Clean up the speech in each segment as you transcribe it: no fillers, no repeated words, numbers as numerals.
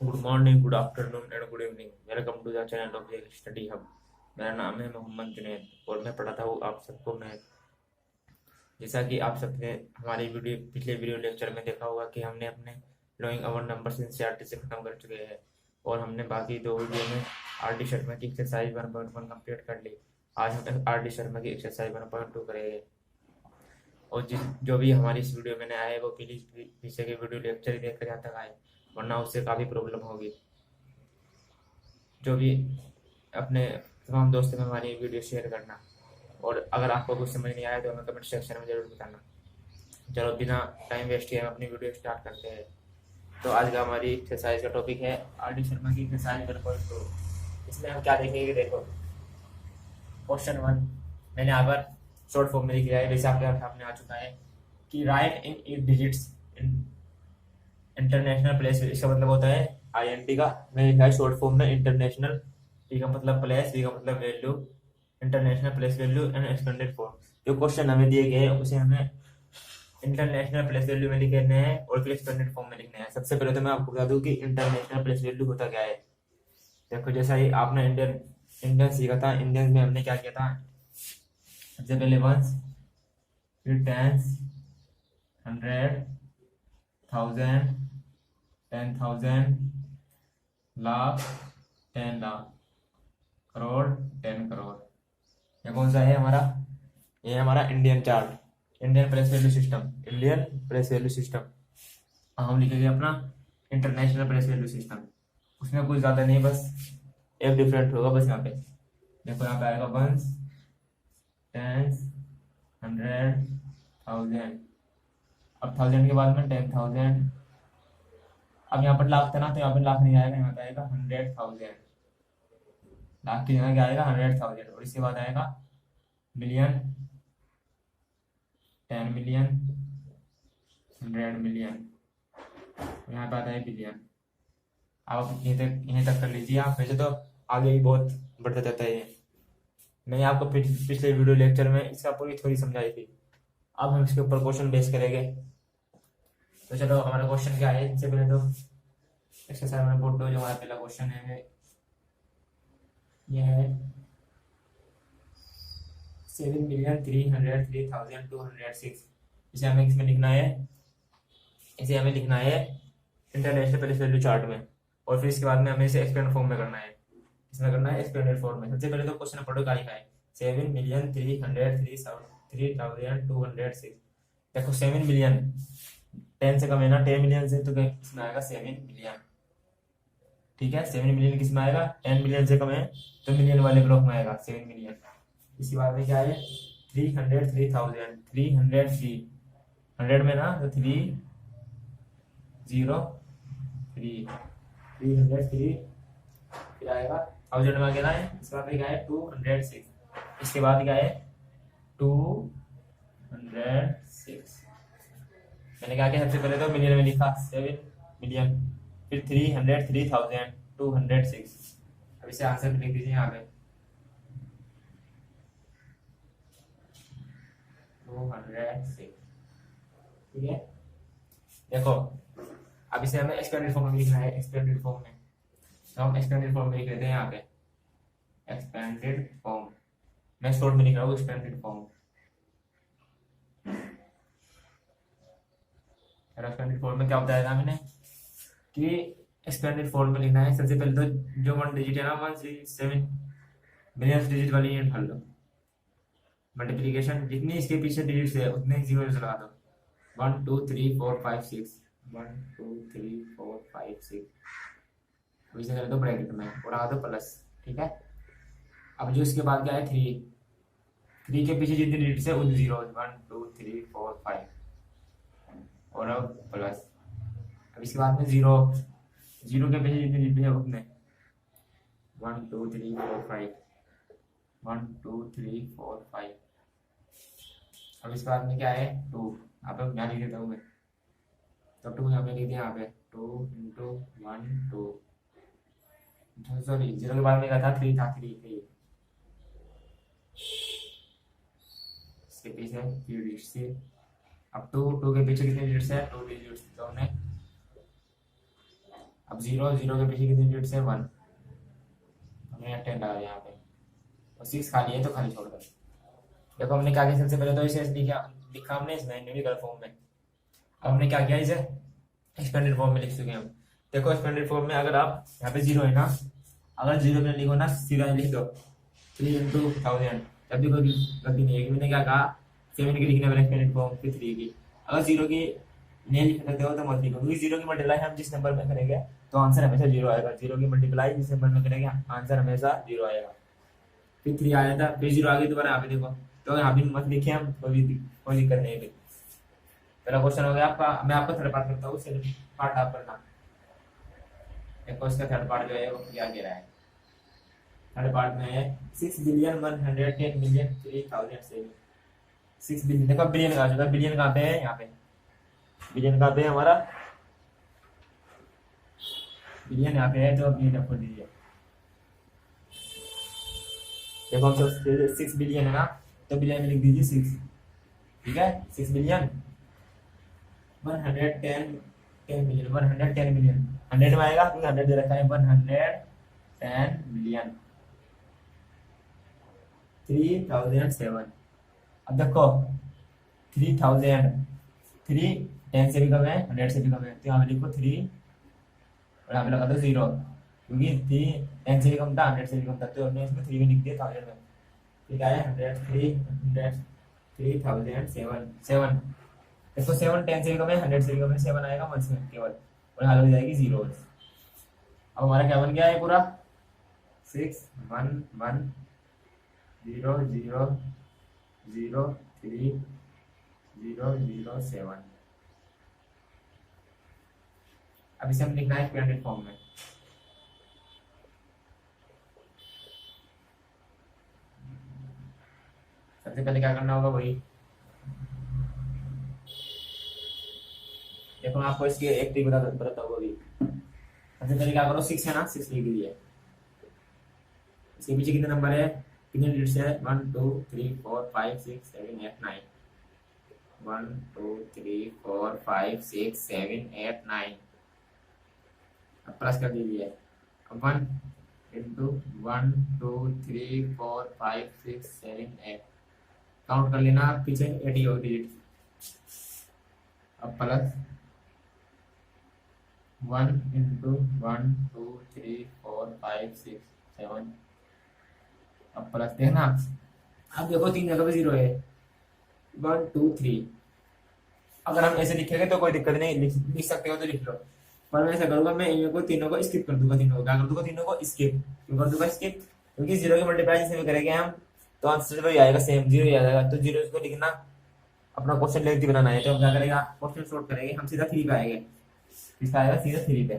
Good morning, good afternoon and good evening. Welcome to the channel of Study Hub. मेरा नाम है मोहम्मद जुनैद और मैं पढ़ाता हूँ आप सबको मैथ। जैसा कि आप सबने हमारी पिछले वीडियो लेक्चर में देखा होगा कि हमने अपने ड्राइंग अवर नंबर एनसीईआरटी से खत्म कर चुके हैं और हमने बाकी दो वीडियो में आर डी शर्मा की एक्सरसाइज 1.1 कंप्लीट कर ली। आज हम आर डी शर्मा की एक्सरसाइज 1.2 करेंगे। और जिस जो भी हमारी इस वीडियो में नया है वो प्लीज पीछे के वीडियो लेक्चर ही देखकर यहाँ तक आए, वरना उससे काफ़ी प्रॉब्लम होगी। जो भी अपने तमाम दोस्तों में हमारी वीडियो शेयर करना, और अगर आपको कुछ समझ नहीं आया तो हमें कमेंट सेक्शन में जरूर बताना। चलो बिना टाइम वेस्ट किए हम अपनी वीडियो स्टार्ट करते हैं। तो आज का हमारी एक्सरसाइज का टॉपिक है आर डी शर्मा की एक्सरसाइज 1.2। इसमें हम क्या देखेंगे, देखो क्वेश्चन 1 मैंने यहाँ पर शॉर्ट फॉर्म में लिख लिया है, वैसे आपके सामने आ चुका है कि राइट इन 8 डिजिट्स इंटरनेशनल प्लेस। इसका मतलब होता है आईएनटी का मैंने लिखा है शॉर्ट फॉर्म में इंटरनेशनल। टी का मतलब प्लेस, वी का मतलब value, international place value and extended form. जो क्वेश्चन हमें दिए गए हैं उसे हमें इंटरनेशनल प्लेस वैल्यू में लिखने हैं और फिर एक्सटेंडेड फॉर्म में लिखने हैं। सबसे पहले तो मैं आपको बता दूं कि इंटरनेशनल प्लेस वैल्यू होता क्या है। देखो जैसा ही आपने इंडियन इंडियन सीखा था, इंडियन में हमने क्या किया था, सबसे पहले वंस, फिर tens, hundred, thousand, 10,000, lakh, 10 lakh, crore, 10 crore. ये कौन सा है हमारा, ये हमारा Indian chart, Indian place value system, Indian place value system. हम लिखेंगे अपना इंटरनेशनल प्रेस वैल्यू सिस्टम। उसमें कुछ ज़्यादा नहीं, बस एक डिफरेंट होगा बस यहाँ पे। देखो यहाँ पे आएगा वंस, टेंस, हंड्रेड, थाउजेंड। अब थाउजेंड के बाद में 10,000। अब यहाँ पर लाख था ना, तो यहाँ पर लाख नहीं आएगा, यहाँ पे आएगा 100,000। लाख की जगह क्या आएगा, 100,000। और इसके बाद आएगा मिलियन, 10 मिलियन, 100 मिलियन। यहाँ पे आता है बिलियन। आप यहीं तक कर लीजिए। आप वैसे तो आगे भी बहुत बढ़ता जाता है ये। मैंने आपको पिछले वीडियो लेक्चर में इसका पूरी थ्योरी समझाई थी। अब हम इसके ऊपर क्वेश्चन बेस करेंगे। तो चलो हमारा क्वेश्चन क्या है, इससे पहले तो एक्सरसाइज में बोर्ड जो हमारा पहला क्वेश्चन है ये है 7,303,206। इसे हमें इसमें लिखना है, इसे हमें लिखना है इंटरनेशनल प्लेस वैल्यू चार्ट में, और फिर इसके बाद में हमें इसे एक्सपेंड फॉर्म में करना है। इसमें करना है एक्सपेंडेड फॉर्म में। सबसे पहले तो क्वेश्चन पढ़ो क्या लिखा है, 7,303,206। देखो 7 मिलियन 10 से कम है ना, 10 मिलियन से, तो इसमें आएगा 7 मिलियन। ठीक है, 7 मिलियन किस में आएगा, 10 मिलियन से कम है तो मिलियन वाले ब्लॉक में आएगा 7 मिलियन। इसके बाद में क्या है, 303,000, 303, 100 में ना तो 303, 303, फिर आएगा थाउजेंड में आगे ना है। इसके बाद में क्या है 206। इसके बाद क्या है 206। मैंने क्या किया, सबसे पहले तो मिलियन में लिखा 7 मिलियन, फिर 303,206। अब इसे आंसर लिख दीजिए यहाँ पे 206। ठीक है, देखो अब इसे हमें एक्सपेंडेड फॉर्म में लिखना है। एक्सपेंडेड फॉर्म में तो हम एक्सपेंडेड फॉर्म में लिख लेते हैं यहाँ पे एक्सपेंडेड फॉर्म। मैं शॉर्ट में लिख रहा हूँ एक्सपेंडेड फॉर्म। एक्सपेंडेड फॉर्म में क्या बताया था मैंने कि एक्सपेंडेड फॉर्म में लिखना है। सबसे पहले तो जो वन डिजिट है ना, 137 मिलियन डिजिट वाली यूनिट भर लो। मल्टीप्लीकेशन जितनी इसके पीछे डिजिट है उतने ही जीरो लगा दो। 1 2 3 4 5 6, 1 2 3 4 5 6। अब इसे कर दो ब्रैकेट में और आ दो प्लस। ठीक है, अब जो इसके बाद क्या है 3, 3 के पीछे जितनी डिजिट है उतनी जीरो, 1 2 3 4 5 और अब प्लस। अब इसके बाद में जीरो, जीरो के पीछे जितनी डिजिट है उतने, 1 2 3 4 5, 1 2 3 4 5। अब इसके बाद में क्या है 2। अब यहाँ लिख देता हूँ मैं, तो 2 यहाँ पे लिख दिया, यहाँ पे 2 इंटू 1 2। सॉरी, जीरो के बाद में क्या था 3 था, 3 3। इसके पीछे 3 डिजिट से। अब 2 2 के पीछे कितने डिजिट्स है, 2 डिजिट्स, तो हमने अब जीरो, जीरो के पीछे कितने डिजिट है? 1, हमने 10 लगा दिया यहाँ पे, और 6 खाली है तो खाली छोड़ दो। देखो हमने क्या किया, सबसे पहले तो इसे लिखा हमने इसमें न्यूमेरिकल फॉर्म में। अब हमने क्या किया, इसे एक्सपेंडेड फॉर्म में लिख चुके हैं हम। देखो एक्सपेंडेड फॉर्म में अगर आप यहाँ पे जीरो है ना, अगर जीरो में लिखो ना, सीधा लिख दो 3 इंटू 1000, तब भी कोई गलती नहीं है। मैंने क्या कहा, 7 की लिखने वाले एक्सपेंडेड फॉर्म फिर 3 की। अगर जीरो की नहीं लिख सकते हो तो मत लिखो, क्योंकि जीरो की मल्टीप्लाई हम जिस नंबर में करेंगे तो आंसर हमेशा जीरो आएगा। जीरो की मल्टीप्लाई जिस नंबर में करेंगे आंसर हमेशा जीरो आएगा। फिर 3 आया था, फिर जीरो आ गई दोबारा यहाँ पे देखो, तो यहाँ भी मत लिखे हम, कोई दिक्कत नहीं है। पहला क्वेश्चन हो गया आपका। मैं आपको थर्ड पार्ट करता हूँ, सेकंड पार्ट आप करना। देखो इसका थर्ड पार्ट जो है वो क्या कह रहा है। थर्ड पार्ट में है 6,110,000,003,007। 6 बिलियन, देखो बिलियन कहाँ चुका, बिलियन कहाँ पे है, यहाँ पे बिलियन कहाँ पे है हमारा, बिलियन यहाँ पे है, तो अब ये खोल दीजिए। देखो हम सब 6 बिलियन है ना, तो बिलियन में लिख दीजिए 6, ठीक है। 6 बिलियन 110 मिलियन, 110 मिलियन, 100 में आएगा क्योंकि 100 दे रखा है। 110 मिलियन 3007। अब देखो 3000, 3 10 से भी कम है, 100 से भी कम है, तो यहाँ पे लिखो 3 और यहाँ पे लगा दो 0, क्योंकि 3 10 से भी कम था, 100 से भी कम था, तो हमने इसमें 3 में लिख दिया 1000 में। ठीक है, 3007। देखो 7 10 से भी कम है, 100 से भी कम है, 7 आएगा 1 में केवल, और यहाँ लग जाएगी 0। अब हमारा क्या बन गया है पूरा, 611,003,007। अब इसे हम लिखना है स्टैंडर्ड फॉर्म में। सबसे पहले क्या करना होगा वही, देखो मैं आपको इसकी एक ट्रिक बताता हूँ अभी। सबसे पहले क्या करो, 6 है ना, 6 लिख लीजिए। इसके पीछे कितने नंबर है, कितने डिजिट्स है, 1 2 3 4 5 6 7 8 9। 1 2 3 4 5 6 7 8 9। अब प्लस कर दीजिए। 1 इंटू 1 2 3 4 5 6 7 8, काउंट कर लेना पीछे 80 हो डिजिट। अब प्लस 1 इंटू 1 2 3 4 5 6 7। अब प्लस देखना, अब देखो 3 जगह पे 0 है, 1 2 3। अगर हम ऐसे लिखेंगे तो कोई दिक्कत नहीं, लिख सकते हो तो लिख लो, पर मैं ऐसा करूंगा, मैं इनको को तीनों को स्किप कर दूंगा। तीनों को क्या कर दूंगा, तीनों को स्किप क्यों कर दूंगा, स्किप क्योंकि 0 की मल्टीप्लाई जिसमें करेंगे हम तो आंसर वही आएगा, सेम 0 ही आ जाएगा। तो 0 को लिखना, अपना क्वेश्चन लेंथी बनाना है, तो हम क्या करेगा, क्वेश्चन शॉर्ट करेंगे, हम सीधा 3 पे आएंगे। इसका आएगा सीधा 3 पे।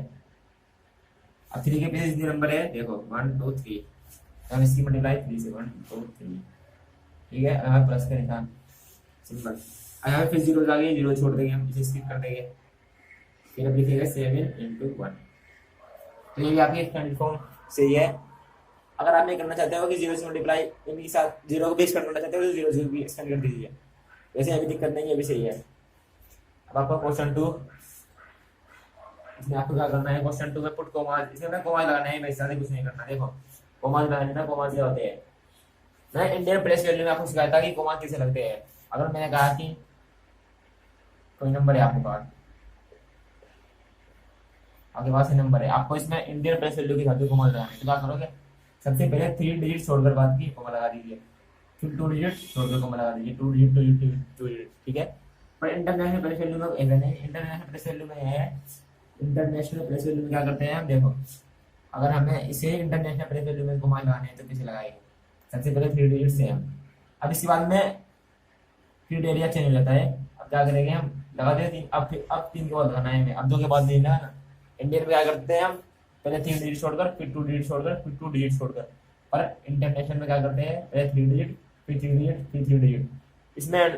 अब 3 के पीछे जितने नंबर है देखो 1 2 3, तो हम इसकी मल्टीप्लाई 3 से 1 2 3, ठीक है। अब प्लस का निशान सिंपल, यहाँ फिर 0 आ गए, 0 छोड़ देंगे हम, इसे स्किप कर देंगे। फिर अब लिखेगा 7 इंटू 1। तो ये भी आपकी स्टैंडर्ड फॉर्म सही है। अगर आप नहीं करना चाहते हो कि 0 से मल्टीप्लाई इनके साथ 0 को बेस करना चाहते हो तो 0 0 भी एक्सटेंड कर दीजिए, वैसे अभी दिक्कत नहीं है, अभी सही है। अब आपका क्वेश्चन 2, इसमें आपको क्या करना है, क्वेश्चन 2 में पुट कोमा, इसमें कोमा लगाना है, वैसे ज़्यादा कुछ नहीं करना। देखो कोमा लगाने ना, कोमा क्या होते हैं, मैं इंडियन प्लेस वैल्यू में आपको सिखाया था कि कोमा कैसे लगते हैं। अगर मैंने कहा कि कोई नंबर है आपके पास, आपके पास नंबर है, आपको इसमें इंडियन प्लेस वैल्यू के साथ कोमा लगाना है, तो क्या करोगे, सबसे पहले 3 डिजिट छोड़कर बाद की कोमा लगा दीजिए, फिर 2 डिजिट छोड़कर कोमा लगा दीजिए, 2 डिजिट 2 डिजिट 2 डिजिट, ठीक है। पर इंटरनेशनल प्लेस वैल्यू में ऐसा नहीं, इंटरनेशनल प्लेस वैल्यू में है, इंटरनेशनल प्लेस वैल्यू में क्या करते हैं हम, देखो अगर हमें इसे इंटरनेशनल प्लेस वैल्यू में घुमा लगाने हैं तो कैसे लगाएंगे, सबसे पहले 3 डिजिट से हम, अब इसके बाद में फील्ड एरिया चेंज हो जाता है। अब क्या करेंगे हम, लगा देते 3, अब 3 के बाद लगाना है हमें, अब 2 के बाद नहीं लगाना। इंडियन में क्या करते हैं हम, पहले 3 डिजिट छोड़कर, फिर 2 डिजिट छोड़कर, फिर 2 डिजिट छोड़कर, और इंटरनेशनल में क्या करते हैं, पहले 3 डिजिट, फिर 3 डिजिट, फिर 3 डिजिट, इसमें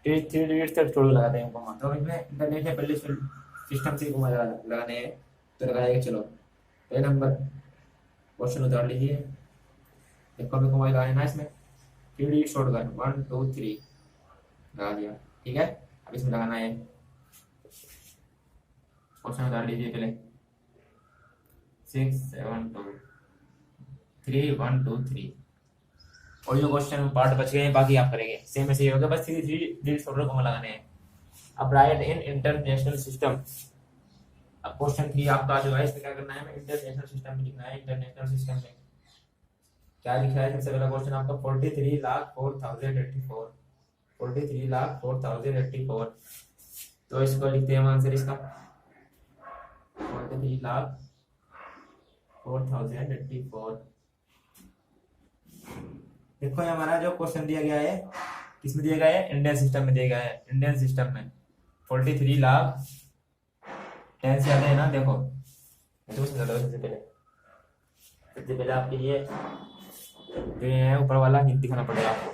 3 डिजिट तक छोड़ लगाते हैं घुमा। तो इसमें इंटरनेशनल पहले सिस्टम से घुमा लगाने हैं, तो लगाएंगे। चलो पहले नंबर क्वेश्चन उतार लीजिए, देखो हमें घुमा लगाना है, इसमें 3 डिजिट छोड़कर 1 2 3 लगा दिया, ठीक है। अब इसमें लगाना है, क्वेश्चन उतार लीजिए पहले, 6723123। और जो क्वेश्चन पार्ट बच गए हैं बाकी आप करेंगे, सेम ऐसे ही होगा, बस 3 छोटे कॉमा लगाने हैं। अब राइट इन इंटरनेशनल सिस्टम। अब क्वेश्चन 3 आपका आ चुका है, इसमें क्या करना है, हमें इंटरनेशनल सिस्टम में लिखना है। इंटरनेशनल सिस्टम में क्या लिखा है, सबसे पहला क्वेश्चन आपका 43,04,084, 43,04,084। तो इसको लिखते हैं आंसर इसका 43,04,084। देखो ये हमारा जो क्वेश्चन दिया गया है किसमें दिया गया है, इंडियन सिस्टम में दिया गया है। इंडियन सिस्टम में 43 लाख 10 से ज्यादा है ना, देखो सबसे पहले आपके लिए जो है ऊपर वाला हिंट दिखाना पड़ेगा आपको।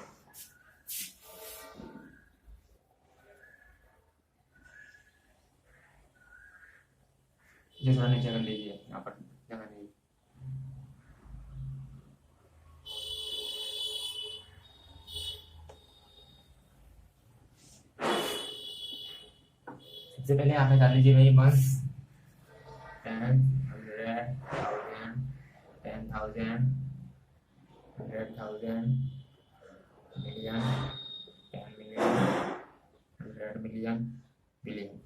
जिसमें नीचे कर लीजिए, यहाँ पर जगह नहीं। सबसे पहले यहाँ पे डाल लीजिए भाई बस 10, 100, 10,000, 100,000, मिलियन, 10 मिलियन, 100 मिलियन, बिलियन।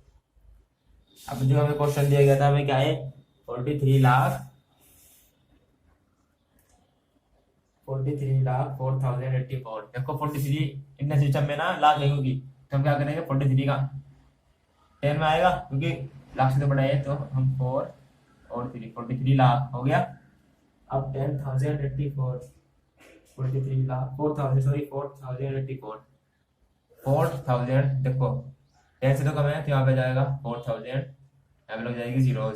अब जो हमें क्वेश्चन दिया गया था हमें क्या है, 43,04,084। देखो 43 इंडियन सिस्टम में ना लाख है, क्योंकि तो हम क्या करेंगे 43 का 10 में आएगा, क्योंकि लाख से तो बड़ा है, तो हम 4 और 3 43 लाख हो गया। अब 10,084 43 लाख 4,000 सॉरी 4,084 4,000। देखो 10 से तो कम है तो यहाँ पे जाएगा 4,000, यहाँ पे लग जाएगी 0,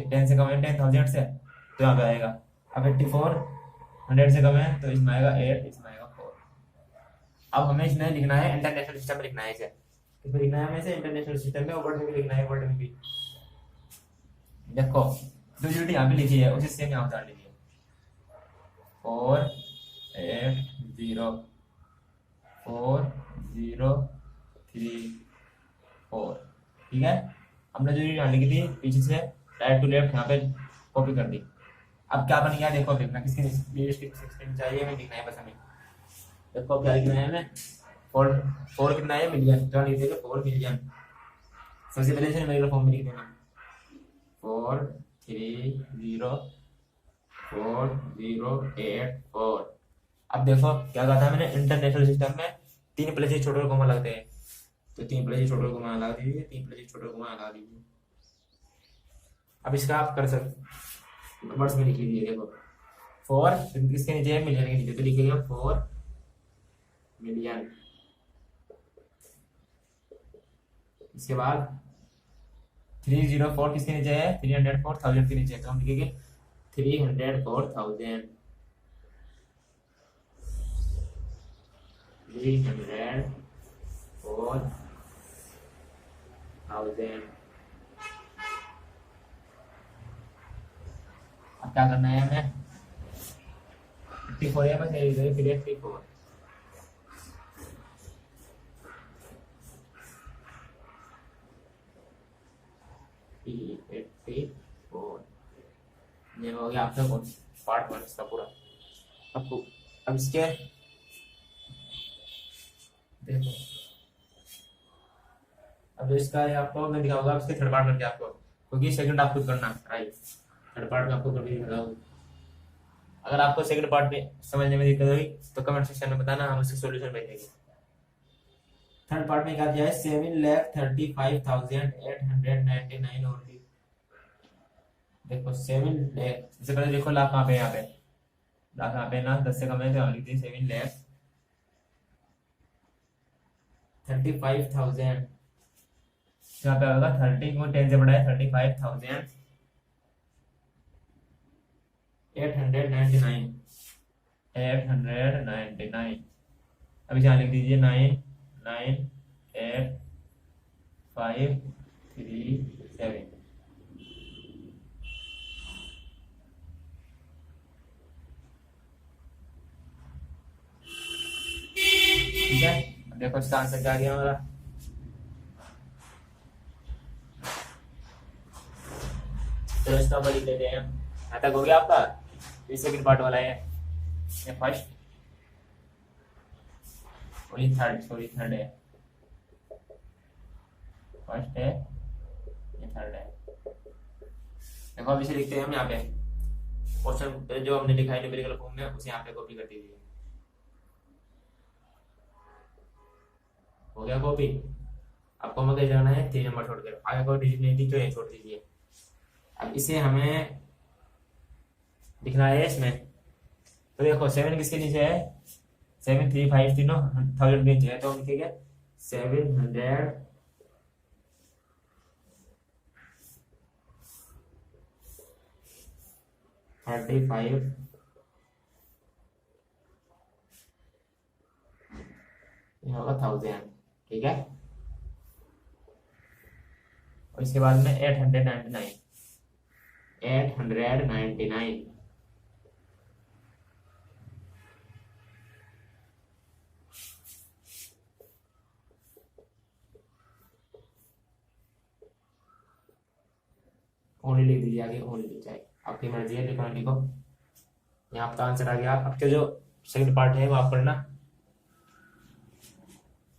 10 से कम है 10,000 से तो यहाँ पे आएगा। अब 84 100 से कम है तो इसमें आएगा 8, इसमें आएगा 4। अब हमें इसमें लिखना है इंटरनेशनल सिस्टम में लिखना है इसे, इसमें लिखना है हमें इसे इंटरनेशनल सिस्टम में, वर्ड में भी लिखना है, वर्ड में भी। देखो जो यूनिट यहाँ पे लिखी है उसे सेम यहाँ उतार लीजिए 4,8,0,4,0,3,4। ठीक है, हमने जो यूनिट लिखी थी पीछे से राइट टू लेफ्ट यहाँ पे कॉपी कर दी। अब क्या बन गया देखो, देखना किसकी चाहिए हमें लिखना है बस हमें। देखो क्या लिखना है हमें, 4 कितना है मिलियन, तो लिख देंगे 4 मिलियन। सबसे पहले से न्यूमेरिकल फॉर्म में लिख देना 4,3,0,4,0,84। अब देखो क्या कहा था मैंने, इंटरनेशनल सिस्टम में 3 प्लेसेस छोटे कोमा लगते हैं, तो 3 प्लेसेस छोटे कोमा लगा दीजिए, 3 प्लेसेस छोटे कोमा लगा दीजिए। अब इसका आप कर सकते नंबर्स में लिख लीजिए। देखो 4 किसके नीचे है, मिलियन के नीचे, तो लिखेंगे 4 मिलियन। इसके बाद 304 किसके नीचे है, 304,000 के नीचे है, तो हम लिखेंगे 304,000 304,000। अब क्या करना है हमें, 54 है बस, 384 ये हो गया आपका पार्ट 1 इसका पूरा। आपको अब इसके देखो, अब इसका आपको मैं दिखाऊंगा इसके थर्ड पार्ट करके आपको, क्योंकि सेकंड आपको करना राइट, थर्ड पार्ट आपको करके दिखाऊंगा। अगर आपको सेकंड पार्ट में समझने में दिक्कत हुई तो कमेंट सेक्शन में बताना, हम उसका सॉल्यूशन भेजेंगे। थर्ड पार्ट में क्या दिया है, 7,35,899 ओनली। देखो 7 लाख, इससे पहले देखो लाख कहाँ पे, यहाँ पे लाख कहाँ पे ना, 10 से कम है तो लिख दी 7,35,000। यहाँ पे होगा 30 को 10 से बड़ा है, 35,899। अभी यहाँ लिख दीजिए 9,9,8,5,3,7। ठीक है, देखो इसका आंसर क्या आ गया हमारा। तो इसका लिख लेते हैं यहाँ तक हो गया आपका। ये सेकंड पार्ट वाला है, ये फर्स्ट और ये थर्ड, सॉरी थर्ड है, फर्स्ट है ये थर्ड है। देखो अब इसे लिखते हैं हम यहाँ पे, क्वेश्चन जो हमने लिखा है न्यूमेरिकल फॉर्म में उसे यहाँ पे कॉपी कर दीजिए। हो गया कॉपी। आपको हमें क्या करना है, 3 नंबर छोड़कर, आगे कोई डिजिट नहीं थी तो ये छोड़ दीजिए। अब इसे हमें लिखना है इसमें, तो देखो 7 किसके नीचे है, 7 3 5 तीनों 1000 के नीचे है, तो हम लिखेंगे 735 ये होगा 1000, ठीक है। और इसके बाद में 899 ओनली लिख दीजिए आगे, ओनली लिख जाए, आपकी मर्जी है, लिखो लिखो। यहाँ आपका आंसर आ गया। आपका जो सेकंड पार्ट है वो आप करना,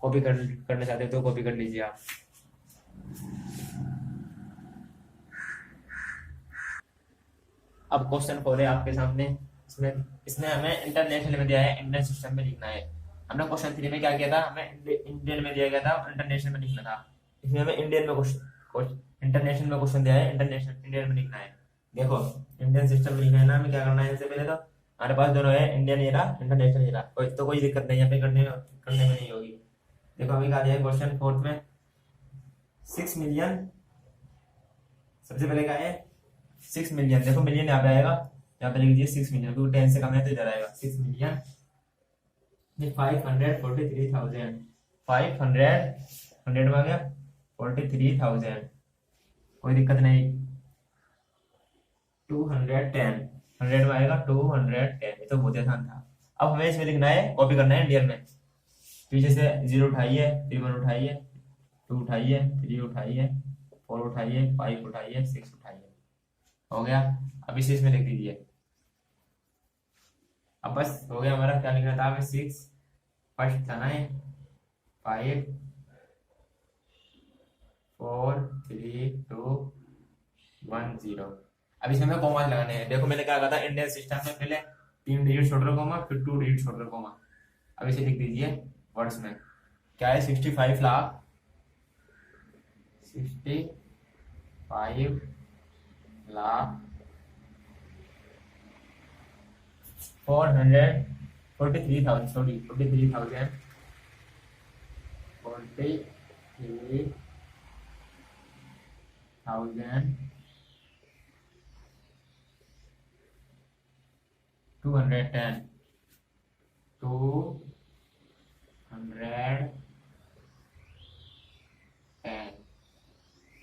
कॉपी करना चाहते हो तो कॉपी कर लीजिए आप। अब क्वेश्चन 4 है आपके सामने, इसमें हमें इंटरनेशनल में दिया है, इंडियन सिस्टम में लिखना है। हमने क्वेश्चन 3 में क्या किया था, हमें इंडियन में दिया गया था, इंटरनेशनल में लिखना था। इसमें हमें इंडियन में क्वेश्चन, इंटरनेशनल में क्वेश्चन दिया है, इंटरनेशनल इंडियन में लिखना है। देखो इंडियन सिस्टम में लिखना है ना, हमें क्या करना है, इससे पहले तो हमारे पास दोनों है, इंडियन ये रहा, इंटरनेशनल ये रहा, कोई दिक्कत नहीं यहाँ पे करने में नहीं होगी। देखो हमें क्या दिया है क्वेश्चन 4 में, 6 मिलियन, सबसे पहले क्या है 6 मिलियन, देखो मिलियन यहाँ पे आएगा, यहाँ पे लिख दीजिए 6 मिलियन, क्योंकि 10 से कम है तो इधर आएगा 6 मिलियन 543,000, 500 में आ गया 43,000, कोई दिक्कत नहीं। 210, 100 में आएगा 210, ये तो बहुत आसान था। अब हमें इसमें लिखना है, कॉपी करना है इंडियन में, पीछे से 0 उठाइए, 1 उठाइए, 2 उठाइए, 3 उठाइए, 4 उठाइए, 5 उठाइए, 6 उठाइए, हो गया। अब इसे इसमें लिख दीजिए। अब बस हो गया हमारा, क्या लिखना था हमें, 6 फर्स्ट था ना, 5 4 3 2 1 0। अब इसमें हमें कॉमा लगाने हैं। देखो मैंने क्या कहा था, इंडियन सिस्टम में पहले 3 डिजिट छोड़कर कॉमा, फिर 2 डिजिट छोड़कर कॉमा। अब इसे लिख दीजिए वर्ड्स में, क्या है 65 लाख 443,000, सॉरी 43,000 210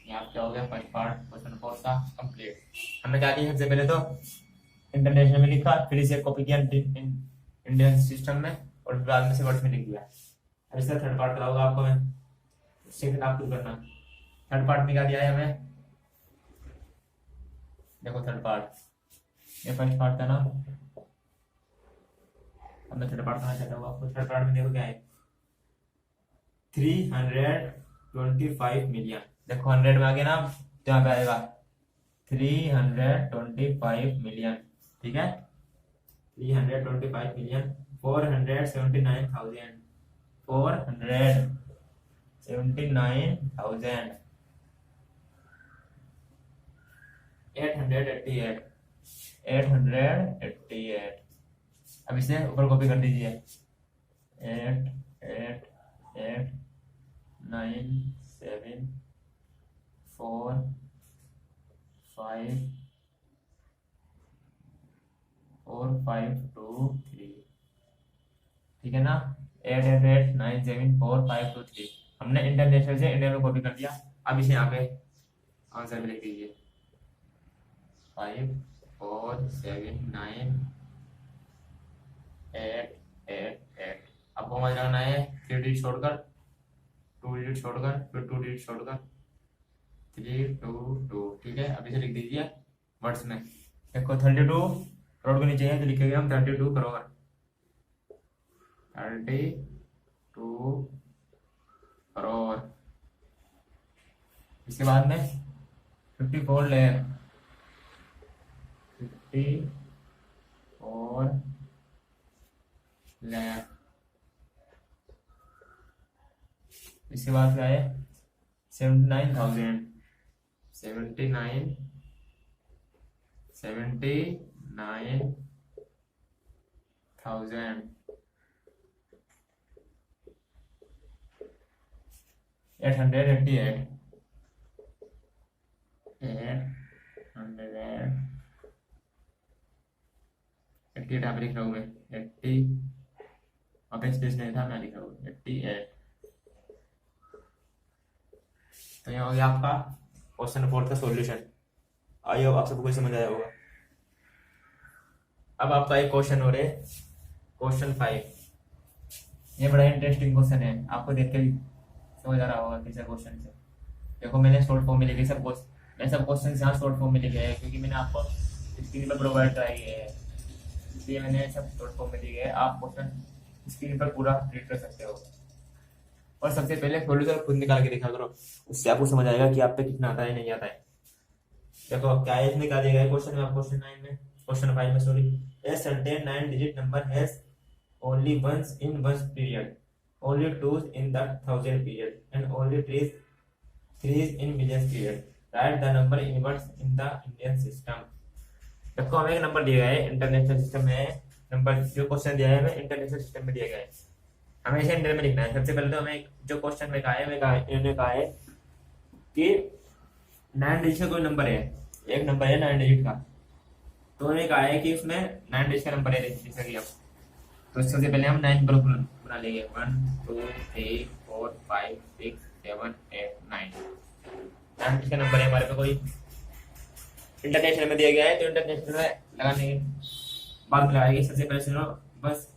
यहाँ क्या हो गया, फर्स्ट पार्ट क्वेश्चन 4 का कंप्लीट। हमने क्या किया, सबसे पहले तो इंटरनेशनल में लिखा, फिर इसे कॉपी किया इंडियन सिस्टम में, और बाद में से वर्ड्स में लिख दिया। अब इसका थर्ड पार्ट कराऊंगा आपको मैं, सेकंड आप खुद करना। थर्ड पार्ट में क्या दिया है हमें, देखो थर्ड पार्ट, ये फर्स्ट पार्ट था ना, अब मैं थर्ड पार्ट करना चाहता हूँ आपको। थर्ड पार्ट में देखो क्या है, 325 मिलियन, देखो 100 में आ गया ना, तो यहाँ पे आएगा 325 मिलियन, ठीक है, 325 मिलियन 479,000, 888, 888। अब इसे ऊपर कॉपी कर दीजिए, 8 8 8 9 7 4 5 4 5 2 3, ठीक है ना, 8 8 8 9 7 4 5 2 3। हमने इंटरनेशनल से इंडिया में कॉपी कर दिया। अब इसे यहाँ पे आंसर में लिख दीजिए, 5 4 7 9 8 8 8। आपको समझ लगाना है, 3 डिजिट छोड़कर, 2 डिजिट छोड़कर, फिर 2 डिजिट छोड़कर, 3 2 2, ठीक है। अब इसे लिख दीजिए वर्ड्स में, देखो 32 करोड़ को नीचे है तो लिखेंगे हम 32 करोड़, 32 करोड़। इसके बाद में 54 लाख, 54 लाख। इसके बाद क्या है 79,000, 79,000, 888, 888 यहाँ पे लिख रहा हूँ मैं 80, वहाँ पे स्पेस नहीं था, मैं लिख रहा हूँ 88। तो यहाँ हो गया आपका क्वेश्चन 4 का सॉल्यूशन। आई होप आप सबको कोई समझ आया होगा। अब आपका एक क्वेश्चन हो रहा है क्वेश्चन 5। ये बड़ा इंटरेस्टिंग क्वेश्चन है, आपको देख के भी समझ आ रहा होगा किसी क्वेश्चन से। देखो मैंने शॉर्ट फॉर्म में लिखे सब क्वेश्चन यहाँ शॉर्ट फॉर्म में लिखे हैं, क्योंकि मैंने आपको स्क्रीन पर प्रोवाइड कराई है, इसलिए मैंने सब शॉर्ट फॉर्म में लिखे हैं। आप क्वेश्चन स्क्रीन पर पूरा रीड कर सकते हो। और सबसे पहले सॉल्यूशन खुद निकाल के दिखा करो, उससे आपको समझ आएगा कि आप पे कितना आता है नहीं आता है। देखो क्या है इसमें, क्या दिया है क्वेश्चन में, क्वेश्चन 9 में, क्वेश्चन 5 में sorry. A certain 9 digit number has only ones in ones period, only twos in the 1000 period and only threes in millions period. Write the number in words in the Indian system. देखो हमें एक नंबर दिया गया है, international system में number जो question दिया है हमें इंटरनेशनल सिस्टम में दिया गया है, हमें इसे इंडियन में लिखना है। सबसे पहले तो हमें जो क्वेश्चन में कहा है इन्होंने कहा है कि 9 डिजिट का कोई नंबर है, एक नंबर है 9 डिजिट का, तो उन्होंने कहा है कि उसमें 9 डिजिट का नंबर है जैसा कि अब। तो सबसे पहले हम 9 पर बना लेंगे 1 2 3 4 5 6 7 8 9 डिजिट का नंबर है हमारे पे, कोई इंटरनेशनल में दिया गया है तो इंटरनेशनल में लगाने के बाद लगाएगी। सबसे पहले सुनो, बस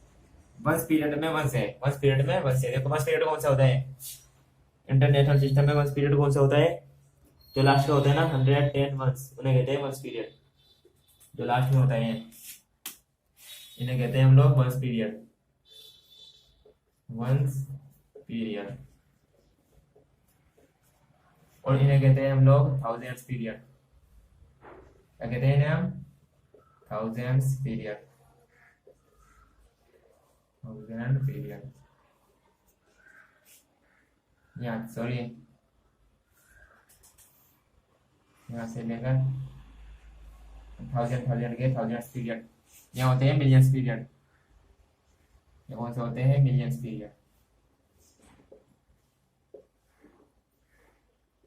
वंस पीरियड में वंस है, वंस पीरियड में वंस है। देखो वंस पीरियड कौन सा होता है इंटरनेशनल सिस्टम में, वंस पीरियड कौन सा होता है, जो लास्ट में होता है ना 110 वंस, उन्हें कहते हैं वंस पीरियड। जो लास्ट में होता है इन्हें कहते हैं हम लोग वंस पीरियड, वंस पीरियड। और इन्हें कहते हैं हम लोग थाउजेंड्स पीरियड। क्या कहते हैं इन्हें हम, थाउजेंड्स पीरियड, थाउजेंड पीरियड। यहाँ सॉरी यहाँ से लेकर थाउजेंड के थाउजेंड्स पीरियड। यहाँ होते हैं मिलियंस पीरियड, ये कौन से होते हैं मिलियंस पीरियड,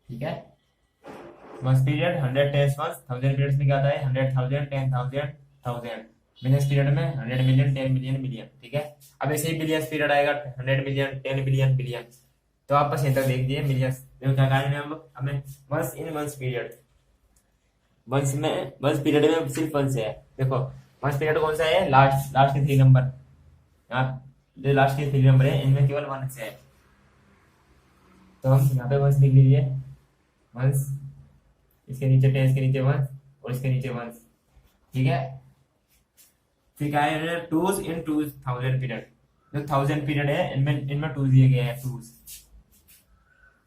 ठीक है। Ones period 100 tens ones, 1000 periods में क्या आता है 100,000 10,000 1000। मिलियंस पीरियड में 100 मिलियन 10 मिलियन मिलियन, ठीक है। अब ऐसे ही बिलियंस पीरियड आएगा 100 मिलियन 10 बिलियन बिलियन। तो आप बस यहाँ तक देख दिए मिलियंस। देखो क्या कहा है हम लोग, हमें ones in ones period, ones में वंस पीरियड में सिर्फ वंस है। देखो वंस पीरियड कौन सा है, लास्ट के 3 नंबर, यहाँ जो लास्ट के 3 नंबर है इनमें केवल वंस है, तो हम यहाँ पे वंस लिख लीजिए, वंस, इसके नीचे टेंस के नीचे वंस और इसके नीचे वंस, ठीक है। फिर क्या है टूज इन 2000 पीरियड, जो 1000 पीरियड है इनमें टूज दिए गए हैं, टूज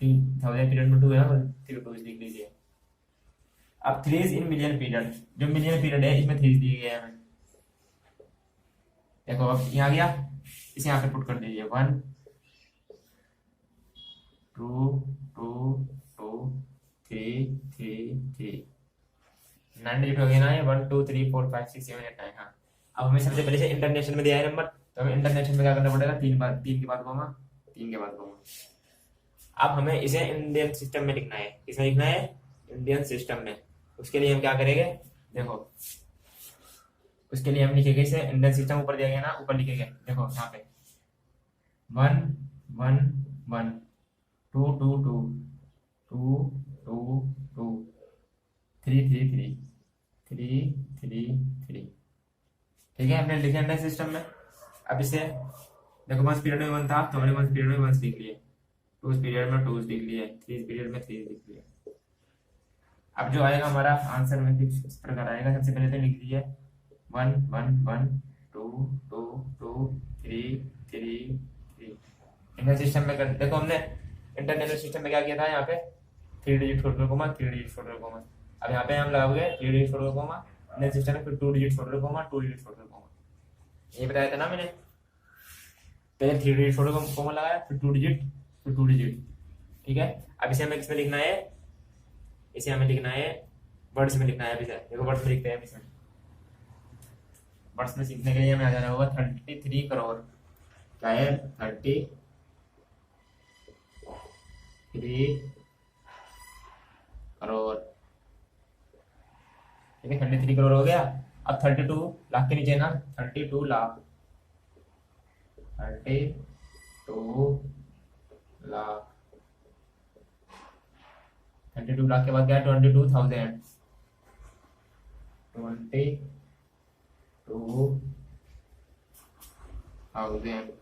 1000 पीरियड में 2 है, फिर टूज लिख लीजिए। अब थ्रीज इन मिलियन पीरियड, जो मिलियन पीरियड है इसमें थ्रीज दिए गए हैं। देखो अब यहाँ गया, इसे यहाँ पे पुट कर दीजिए 1 2 2 2 3 3 3 9 डिजिट हो गया ना, 1 2 3 4 5 6 7 8 9। हाँ अब हमें सबसे पहले से इंटरनेशनल में दिया है नंबर, तो हमें इंटरनेशनल में क्या करना पड़ेगा, 3 के बाद कोमा, 3 के बाद कोमा। अब हमें इसे इंडियन सिस्टम में लिखना है, किसमें लिखना है इंडियन सिस्टम में। उसके लिए हम क्या करेंगे, देखो उसके लिए हम लिखेंगे इसे इंडियन सिस्टम, ऊपर दिया गया ना, ऊपर लिखेंगे देखो यहाँ पे 1 1 1 2 2 2 2 2 2 3 3 3 3 3 3, ठीक है। हमने लिखे इंडियन सिस्टम में। अब इसे देखो वंस पीरियड में 1 था तो हमने वंस पीरियड में वंस लिख लिए, टूज पीरियड में टूज लिख लिए, थ्रीज पीरियड में थ्रीज लिख लिए। अब जो आएगा हमारा आंसर में कुछ इस प्रकार आएगा। सबसे पहले तो लिख दीजिए 1 1 1 2 2 2 3 3 3। इंडियन सिस्टम में देखो हमने इंटरनेशनल सिस्टम में क्या किया था, यहाँ पे 3 डिजिट छोड़ दो कोमा, 3 डिजिट छोड़ दो कोमा। अब यहाँ पे हम लगाओगे 3 डिजिट छोड़ दो कोमा, इंडियन सिस्टम में फिर 2 डिजिट छोड़ दो कोमा, 2 डिजिट छोड़ दो कोमा। ये बताया था ना मैंने, पहले 3 डिजिट छोड़ दो कोमा लगाया, फिर 2 डिजिट, फिर 2 डिजिट। ठीक है, अब इसे हमें किसमें लिखना है, इसे हमें लिखना है वर्ड्स में लिखना है। अभी देखो वर्ड्स में लिखते हैं, अभी वर्ड्स में सीखने के लिए हमें आ जाना होगा 33 करोड़। क्या है 33 करोड़। ठीक है, 33 करोड़ हो गया। अब 32 लाख के नीचे ना, 32 लाख, 32 लाख, 32 लाख के बाद क्या है 22,000, 22,000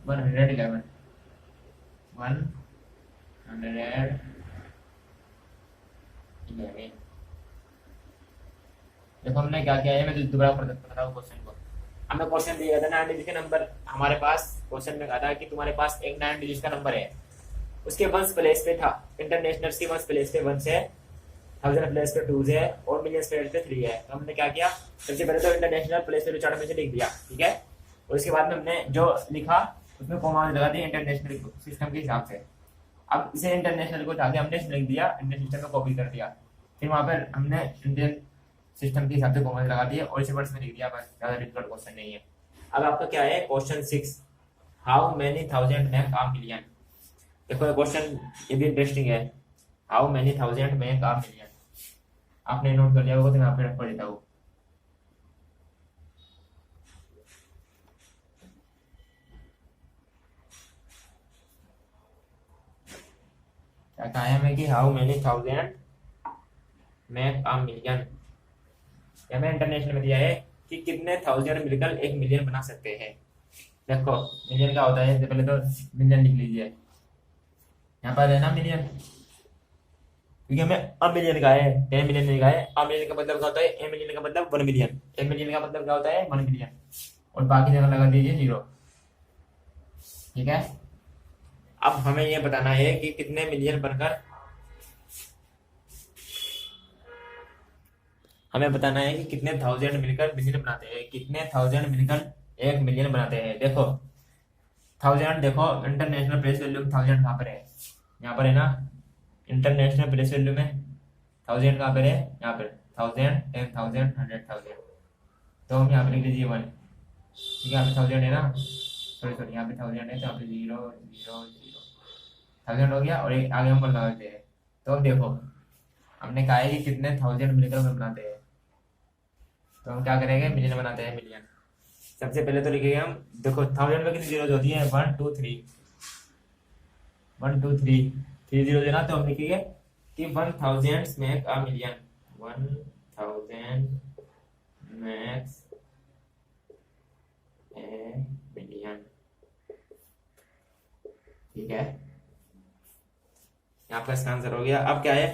111 111। देखो हमने क्या किया है, मैं दोबारा बताऊँ क्वेश्चन को। हमें क्वेश्चन दिया था 9 डिजिट का नंबर, हमारे पास क्वेश्चन में कहा था कि तुम्हारे पास एक 9 डिजिट का नंबर है, उसके वंस प्लेस पे था इंटरनेशनल की वंस प्लेस पे 1 है, 1000 प्लेस पे 2 है और मिलियन प्लेस पे 3 है। तो हमने क्या किया, सबसे पहले तो इंटरनेशनल प्लेस पे चार्ट में से लिख दिया। ठीक है, और उसके बाद में हमने जो लिखा उसमें कॉमा लगा दिया इंटरनेशनल सिस्टम के हिसाब से। अब इसे इंटरनेशनल को उठा के हमने लिख दिया, इंडियन सिस्टम में कॉपी कर दिया, फिर वहां पर हमने इंडियन सिस्टम के हिसाब से कॉमा लगा दिया और इसे वर्ड्स में लिख दिया, बस ज्यादा डिफिकल्ट क्वेश्चन नहीं है। अब आपका क्या है question 6, how many thousand make a million. देखो क्वेश्चन ये भी इंटरेस्टिंग है, how many thousand make a million. आपने नोट कर लिया होगा तो मैं आप पढ़ देता हूँ। क्या कहा है हमें कि how many thousand make a million. हमें इंटरनेशनल में दिया है कि कितने थाउजेंड मिलकर 1 मिलियन बना सकते हैं। देखो मिलियन क्या होता है, पहले तो मिलियन लिख लीजिए, यहाँ पर है ना मिलियन, क्योंकि हमें अब मिलियन का है, 10 मिलियन नहीं का है। अब मिलियन का मतलब क्या होता है, ए मिलियन का मतलब 1 मिलियन, ए मिलियन का मतलब क्या होता है 1 मिलियन, और बाकी जगह लगा दीजिए 0। ठीक है, अब हमें यह बताना है कि कितने मिलियन बनकर, हमें बताना है कि कितने थाउजेंड मिलकर मिलियन बनाते हैं, कितने थाउजेंड मिलकर 1 मिलियन बनाते हैं। देखो थाउजेंड, देखो इंटरनेशनल प्लेस वैल्यू में थाउजेंड कहाँ पर है, यहाँ पर है ना, इंटरनेशनल प्लेस वैल्यू में थाउजेंड कहाँ पर है, यहाँ पर 1000, 10,000, 100,000। तो हम यहाँ पे लिख लीजिए 1। ठीक है, यहाँ पे थाउजेंड है ना, सॉरी यहाँ पे थाउजेंड है, तो यहाँ पे 0 0 0 थाउजेंड हो गया, और एक आगे हम बना देते हैं। तो अब देखो हमने कहा है कि कितने थाउजेंड मिलकर हम बनाते हैं, तो हम क्या करेंगे मिलियन बनाते हैं, मिलियन। सबसे पहले तो लिखेंगे हम, देखो थाउजेंड में कितनी जीरो होती है 1 2 3, 1 2 3 3 जीरो देना, तो हम लिखेंगे कि 1000 make a million, 1000 makes a million. ठीक है, यहाँ पर इसका आंसर हो गया। अब क्या है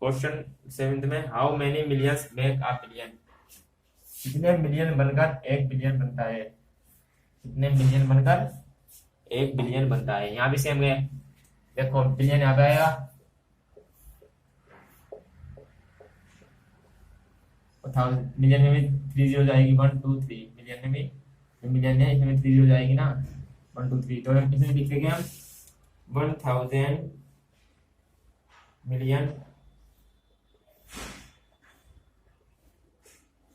क्वेश्चन 7 में, how many millions make a billion. कितने मिलियन बनकर 1 बिलियन बनता है, कितने मिलियन बनकर 1 बिलियन बनता है। यहाँ भी सेम है, देखो बिलियन यहाँ पे आएगा, मिलियन में भी 3 जीरो जाएगी, 1 2 3, मिलियन में भी, मिलियन है इसमें 3 जीरो जाएगी ना, 1 2 3, तो इसमें लिख देंगे हम 1000 मिलियन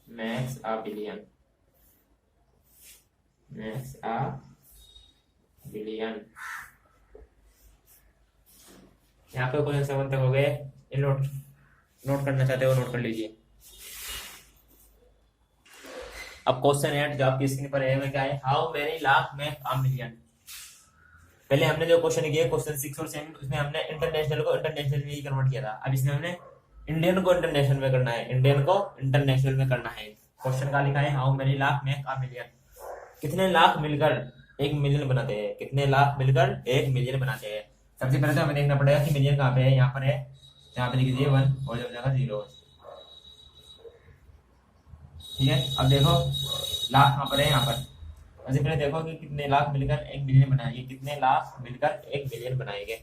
मैक्स आ बिलियन, मैक्स आ बिलियन। यहाँ पे क्वेश्चन 7 तक हो गए, ये नोट करना चाहते हो नोट कर लीजिए। अब क्वेश्चन 8 जो आपकी स्क्रीन पर है वो क्या है, how many lakh make a million. पहले हमने जो क्वेश्चन किया क्वेश्चन 6 और 7, उसमें हमने इंटरनेशनल को इंटरनेशनल में ही कन्वर्ट किया था। अब इसमें हमने इंडियन को इंटरनेशनल में करना है, इंडियन को इंटरनेशनल में करना है। क्वेश्चन का लिखा है how many lakh make a million, कितने लाख मिलकर एक मिलियन बनाते हैं, कितने लाख मिलकर एक मिलियन बनाते हैं। सबसे पहले तो हमें देखना पड़ेगा कि मिलियन कहाँ पे है, यहाँ पर है, यहाँ पे लिख दीजिए 1 और जब जाएगा 0। ठीक है, अब देखो लाख कहाँ पर है, यहाँ पर। सबसे पहले देखो कि कितने लाख मिलकर एक मिलियन बनाएंगे, कितने लाख मिलकर एक मिलियन बनाएंगे।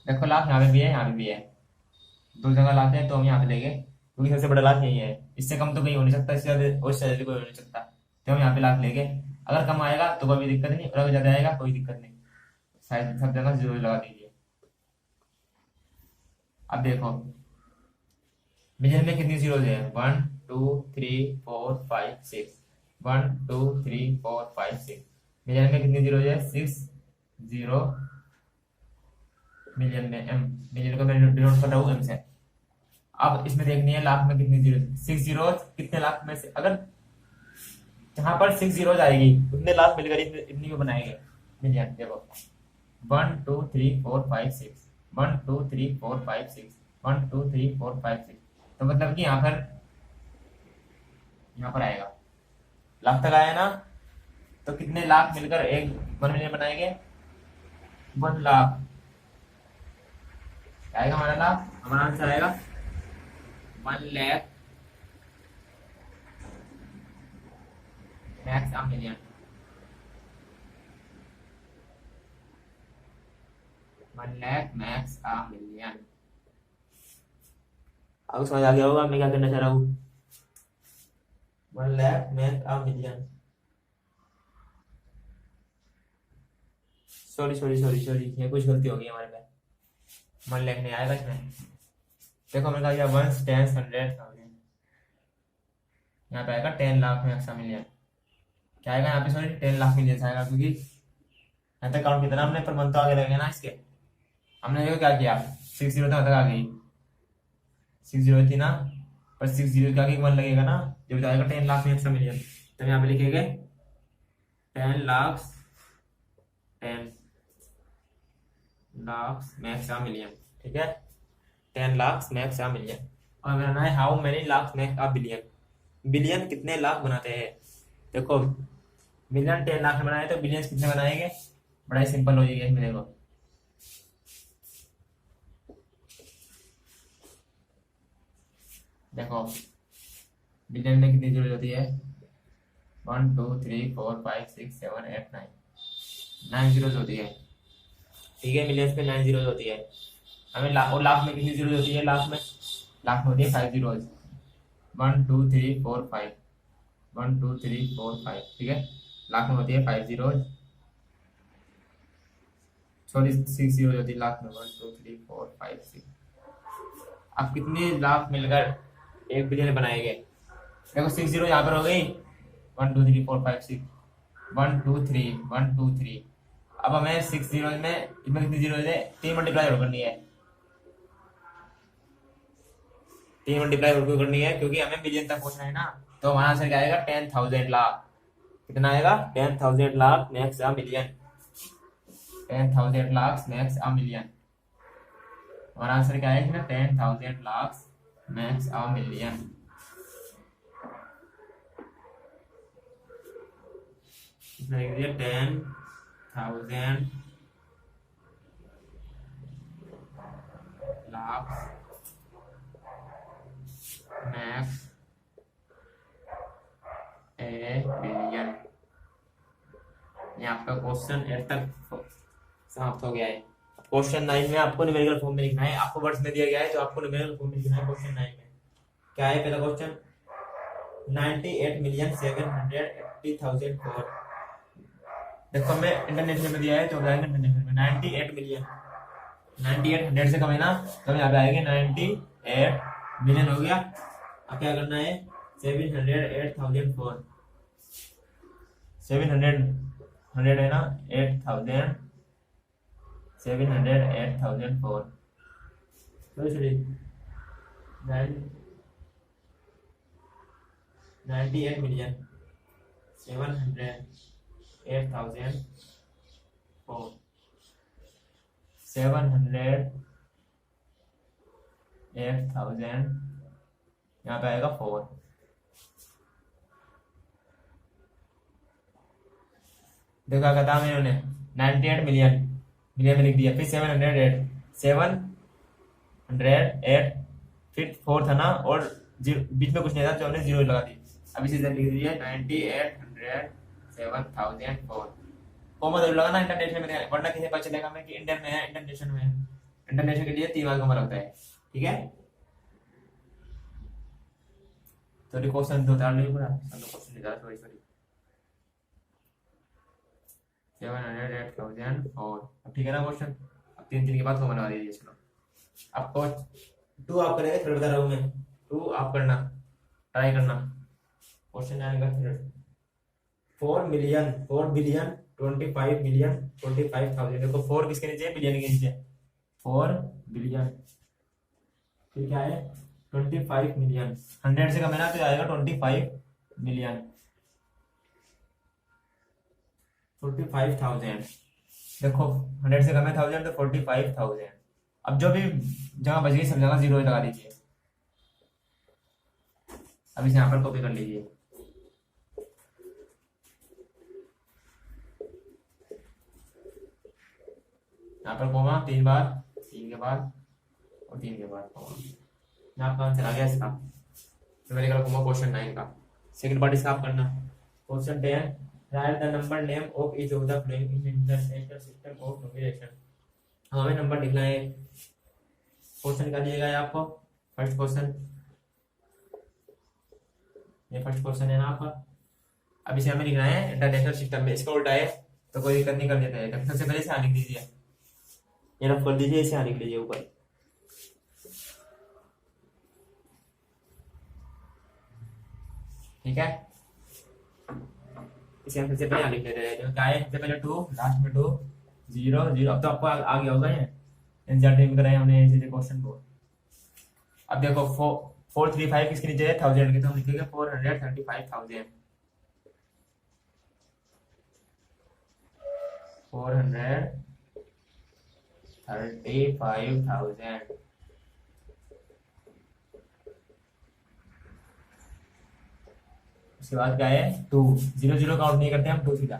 देखो लाख यहाँ पे भी है, यहाँ पे भी है, दो जगह लाते हैं तो हम यहाँ पे लेंगे क्योंकि सबसे बड़ा लाख यही है, इससे कम तो कहीं हो नहीं सकता, इससे ज्यादा और इससे ज्यादा कोई हो नहीं सकता, तो हम यहाँ पे लाख लेंगे। अगर कम आएगा तो कोई दिक्कत नहीं, और अगर ज्यादा आएगा कोई दिक्कत नहीं, शायद सब जगह जीरो लगा दीजिए। अब देखो मिलियन में कितनी जीरो है, 1 2 3 4 5 6, 1 2 3 4 5 6। मिलियन में कितनी जीरो है, 6 0। मिलियन में एम, मिलियन को मैं डिनोट कर रहा हूँ एम से। अब इसमें देखनी है लाख में कितनी जीरो, 6 जीरो कितने लाख में से, अगर जहां पर 6 जीरो आएगी उतने लाख मिलकर इतनी को बनाएंगे मिलियन। देखो 1 2 3 4 5 6, 1 2 3 4 5 6, 1 2 3 4 5 6। तो मतलब कि यहाँ पर आएगा, लाख तक आया ना, तो कितने लाख मिलकर एक 1 मिलियन बनाएंगे, 1 लाख आएगा हमारा लाख, हमारा आंसर आएगा 1 lakh max a million, 1 lakh max a million. आपको समझ आ गया होगा मैं क्या करना चाह रहा हूँ, 1 lakh max a million. Sorry sorry sorry sorry, ये कुछ गलती हो गई हमारे पे, 1 लाख नहीं आएगा इसमें। देखो मैंने कहा वंस टेंस 100 थाउजेंड, यहाँ पे आएगा 10 लाख मैक्स अ मिलियन। क्या आएगा यहाँ पे, सॉरी 10 लाख मिलियन आएगा, क्योंकि यहाँ तक काउंट कितना हमने पर मंथ तो आगे लगेगा ना इसके। हमने देखो क्या किया, 6 जीरो तक आ गई, 6 जीरो थी ना, पर 6 जीरो के आगे 1 लगेगा ना, जब जाएगा 10 लाख मैक्स अ मिलियन, तो यहाँ पे लिखेंगे 10 lakh, 10 lakh max a million. ठीक है, 10 लाख मैक्स अ मिलियन। और बनाना है how many lakh max a billion, billion कितने लाख बनाते हैं। देखो मिलियन 10 लाख में बनाए तो बिलियन कितने बनाएंगे, बड़ा ही सिंपल हो जाएगा इसमें। देखो देखो बिलियन में कितनी जरूरत होती है, 1 2 3 4 5 6 7 8 9, 9 जीरो होती है। ठीक है, मिलियंस में 9 जीरो होती है। हमें और लाख में कितनी जीरो होती है, लाख में होती है 5 जीरो, 1 2 3 4 5, 1 2 3 4 5। ठीक है, लाख में होती है 5 जीरो, सॉरी 6 जीरो होती है लाख में, 1 2 3 4 5 6। अब कितने लाख मिलकर एक बिलियन बनाएंगे, देखो 6 जीरो यहाँ पर हो गई, 1 2 3 4 5 6, 1 2 3 1 2 3। अब हमें 6 जीरो में इसमें कितनी जीरो है, 3 मल्टीप्लाई और करनी है, 3 मल्टीप्लाई और करनी है क्योंकि हमें मिलियन तक पहुंचना है ना। तो हमारा आंसर क्या आएगा, 10,000 लाख। कितना आएगा, 10,000 lakh max a million, 10,000 lakh max a million. हमारा आंसर क्या है, 10,000 लाख मैक्स अ मिलियन। इसमें लिख दिया 10,000 लाख मैक्स ए बिलियन। ये आपका क्वेश्चन 8 तक समाप्त हो गया है। क्वेश्चन 9 में आपको न्यूमेरिकल फॉर्म में लिखना है, आपको वर्ड्स में दिया गया है तो आपको न्यूमेरिकल फॉर्म में लिखना है। क्वेश्चन 9 में क्या है, पहला क्वेश्चन 98,780,004। देखो हमें इंटरनेशनल में दिया है तो जाएंगे इंटरनेशनल में, 98 मिलियन, 98 100 से कम है ना, तो यहाँ पे आएंगे 98 मिलियन हो गया। अब क्या करना है, 708,004, 700 100 है ना, 8,000, 708,004, सॉरी 98 मिलियन 708,004, 708,000 यहाँ पे आएगा 4। देखा क्या था मैंने 98 मिलियन, मिलियन में लिख दिया, फिर 708, 708, फिर 4 था ना, और बीच में कुछ नहीं था, जो हमने जीरो लगा दी। अब इसी तरह लिख दिया 9800 7004। कॉमा जरूर लगाना इंटरनेशनल में, वरना किसी पता चलेगा मैं कि इंडियन में है, इंटरनेशनल में है। इंटरनेशनल के लिए 3 मार्क कॉमा लगता है, ठीक है। तो क्वेश्चन दो चार नहीं पूरा क्वेश्चन नहीं था, सॉरी सॉरी। 708,004। अब ठीक है ना क्वेश्चन। अब 3 3 के बाद कॉमन बना दीजिए। चलो आपको 2 आप करेंगे, थर्ड बता रहा हूँ मैं, 2 आप करना, ट्राई करना। क्वेश्चन आएगा थर्ड। 4 बिलियन 25,000। देखो 4 किसके नीचे है, बिलियन के नीचे। 4 बिलियन, फिर क्या है 25 मिलियन। 100 से कम है ना, तो आएगा 25 मिलियन, 45,000। देखो 100 से कम है 1000, तो 45,000। अब जो भी जगह बच गई सब जगह जीरो लगा दीजिए। अब इसे यहाँ पर कॉपी कर लीजिए। यहाँ पर कोमा 3 बार, 3 के बाद और 3 के बाद कोमा। यहाँ पर आंसर आ गया इसका। तो मैंने कहा कोमा क्वेश्चन 9 का। सेकंड पार्ट इसका आप करना। Question 10, right the number name of each of the following in international system of numeration. हमें नंबर लिखना है। क्वेश्चन क्या दिएगा है आपको, फर्स्ट क्वेश्चन, ये फर्स्ट क्वेश्चन है ना आपका। अब इसे हमें लिखना है इंटरनेशनल सिस्टम में। इसका उल्टा है तो कोई दिक्कत नहीं, कर देता है। सबसे पहले इसे लिख दीजिए, ये रफ कर दीजिए, इसे लिख लीजिए ऊपर। ठीक है, इसे हम सबसे पहले लिख लेते हैं। क्या है, सबसे पहले 2, लास्ट में 2, 0 0। अब तो आपको आ गया होगा ये, एनसीईआरटी में कराए हमने ऐसे क्वेश्चन को। अब देखो 435 किसके नीचे है, 1000 के, तो हम लिखेंगे 435,000। 435,000। उसके बाद क्या है 2, 0 0 काउंट नहीं करते हम, 2 सीधा,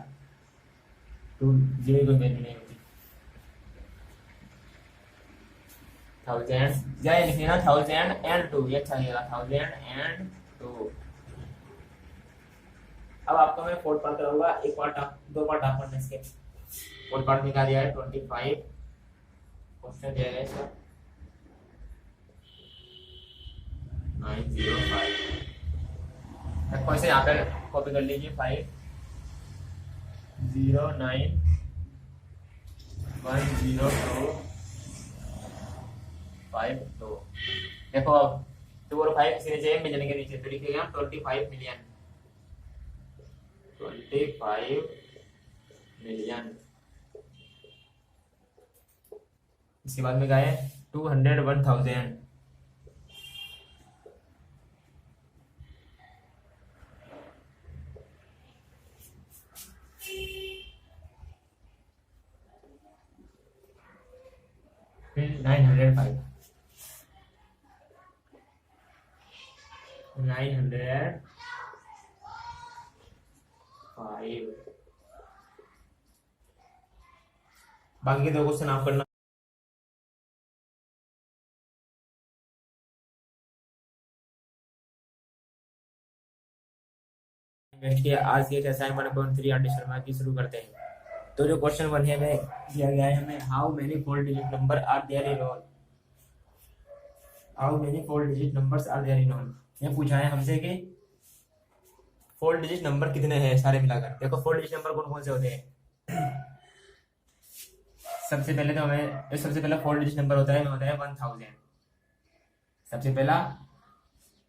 2 0 कोई वैल्यू नहीं होती। 1000 या लिखिए ना 1002, ये अच्छा लगेगा 1002। अब आपको मैं फोर्थ पार्ट कराऊंगा, एक पार्ट आप, 2 पार्ट आप पढ़ना इसके। फोर्थ पार्ट में क्या दिया है 25 क्वेश्चन दिया है इसका 905। देखो इसे यहाँ पे कॉपी कर लीजिए 5091025 2। देखो अब 2 और 5 किसी नीचे, मिलियन के नीचे, तो लिखेगा 25 मिलियन, 25 मिलियन। इसके बाद में क्या है 201,000। फिर 905, 905। बाकी के 2 क्वेश्चन आप करना। आज के असाइनमेंट 3 आर डी शर्मा की शुरू करते हैं। तो जो क्वेश्चन 1 है में दिया गया है हमें, how many 4 digit number are there in all. How many 4 digit numbers are there in all, ये पूछा है हमसे कि 4 डिजिट नंबर कितने हैं सारे मिलाकर। देखो 4 डिजिट नंबर कौन कौन से होते हैं। सबसे पहले तो हमें, सबसे पहला 4 डिजिट नंबर होता है 1000। सबसे पहला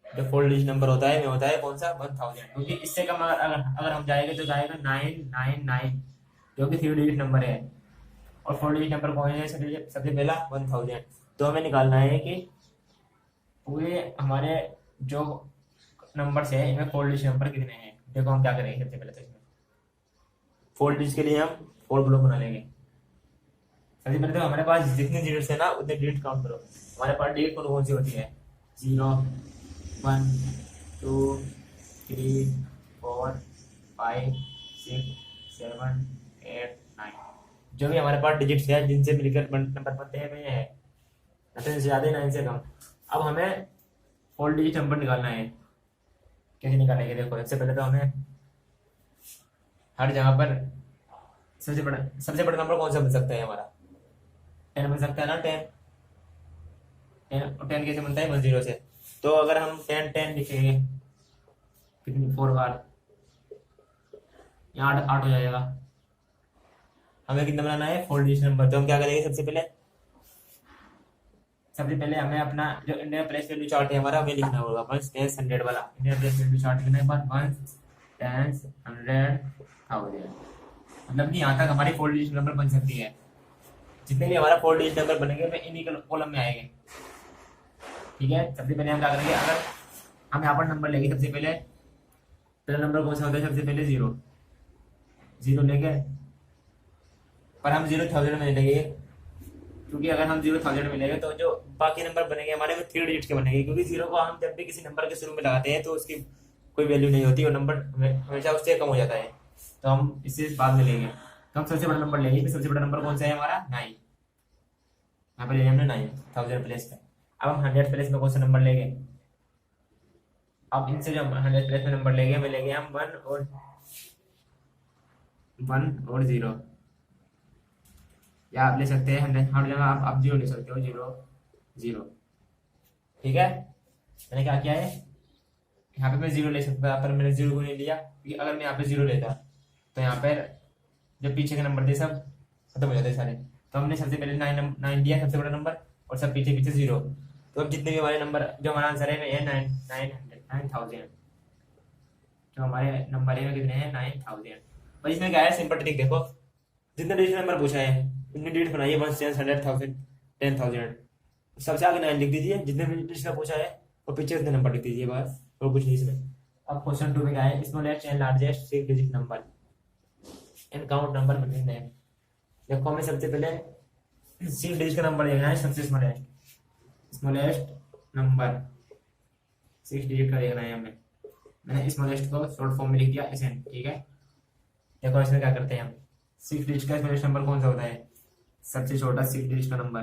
जो 4 डिजिट नंबर होता है होता है कौन सा 1000, क्योंकि इससे कम अगर हम जाएंगे तो जाएगा 999, जो कि 3 डिजिट नंबर है। और 4 डिजिट नंबर कौन है, सबसे पहला 1000। तो हमें निकालना है कि पूरे हमारे जो नंबर्स है इनमें 4 डिजिट नंबर कितने हैं। देखो हम क्या करेंगे, सबसे पहले तो इसमें 4 डिजिट के लिए हम 4 ब्लॉक बना लेंगे। सबसे पहले तो हमारे पास जितने डिजिट्स है ना उतने डिजिट काउंट करो। हमारे पास डिजिट कौन सी होती है, 0 1 2 3 4 5 6 7 8 9, जो भी हमारे पास डिजिट्स है जिनसे मिलकर नंबर बनते हैं वे है 10 से ज्यादा 9 से कम। अब हमें 4 डिजिट नंबर निकालना है। कैसे निकालेंगे? देखो सबसे पहले तो हमें हर जगह पर सबसे बड़ा नंबर कौन सा बन सकता है हमारा? 10 बन सकता है ना। 10 10 कैसे बनता है? 10 से। तो अगर हम 10 10 लिखेंगे कितनी 4 बार, यहाँ 8 हो जाएगा। हमें कितना बनाना है? 4 डिजिट नंबर। तो हम क्या करेंगे? सबसे पहले हमें अपना जो इंडियन प्लेस वैल्यू चार्ट है हमारा वे लिखना होगा। 1 10 100 वाला इंडियन प्लेस वैल्यू चार्ट लिखने के बाद 1 10 100 1000, मतलब कि यहाँ तक हमारी 4 डिजिट नंबर बन सकती है। जितने भी हमारा 4 डिजिट नंबर बनेंगे वे इन्हीं कॉलम में आएंगे। ठीक है, सबसे पहले हम क्या करेंगे? अगर हम यहाँ पर नंबर लेंगे, सबसे पहले पहला नंबर कौन सा होता है? सबसे पहले 0 0 लेंगे, पर हम 0,000 में लेंगे, क्योंकि अगर हम 0,000 में लेंगे तो जो बाकी नंबर बनेंगे हमारे वो 3 डिजिट के बनेंगे, क्योंकि 0 को हम जब भी किसी नंबर के शुरू में लगाते हैं तो उसकी कोई वैल्यू नहीं होती और नंबर हमेशा उससे कम हो जाता है। तो हम इससे बाद में लेंगे। तो हम सबसे बड़ा नंबर लेंगे। सबसे बड़ा नंबर कौन सा है हमारा? 9। यहाँ पे लेंगे हमने 9,000 प्लेस पे। अब हम 100 प्लेस में कौन सा नंबर लेंगे? अब इनसे जो 100 प्लेस में नंबर लेंगे हमें लेंगे हम 1 और 0, या आप ले सकते हैं 100 हर जगह आप 0 ले सकते हो, 0 0। ठीक है, मैंने क्या किया है? यहाँ पे मैं 0 ले सकता था, पर मैंने 0 को नहीं लिया, क्योंकि अगर मैं यहाँ पे 0 लेता तो यहाँ पर जो पीछे के नंबर थे सब खत्म हो जाते सारे। तो हमने सबसे पहले 9 लिया सबसे बड़ा नंबर, और सब पीछे पीछे 0। तो अब जितने भी हमारे नंबर, जो हमारा आंसर है ये 9,000। जो हमारे नंबर है कितने हैं? 9,000। और इसमें क्या है? सिंपल ट्रिक देखो, जितने डिजिट नंबर पूछा है उतनी डिजिट बनाइए, 1 10 100 10,000। सबसे आगे 9 लिख दीजिए, जितने भी डिजिट का पूछा है और पीछे उतने नंबर लिख दीजिए, बस और कुछ नहीं इसमें। अब क्वेश्चन 2 में क्या है? Smallest and largest 6 digit number and count number between them. देखो हमें सबसे पहले 6 डिजिट का नंबर देखना है, सबसे स्मॉलेस्ट नंबर 6 डिजिट का देखना है हमें। मैंने स्मॉलेस्ट को शॉर्ट फॉर्म में लिख दिया SN। ठीक है, देखो इसमें क्या करते हैं हम? 6 डिजिट का स्मॉलेस्ट नंबर कौन सा होता है? सबसे छोटा 6 डिजिट का नंबर।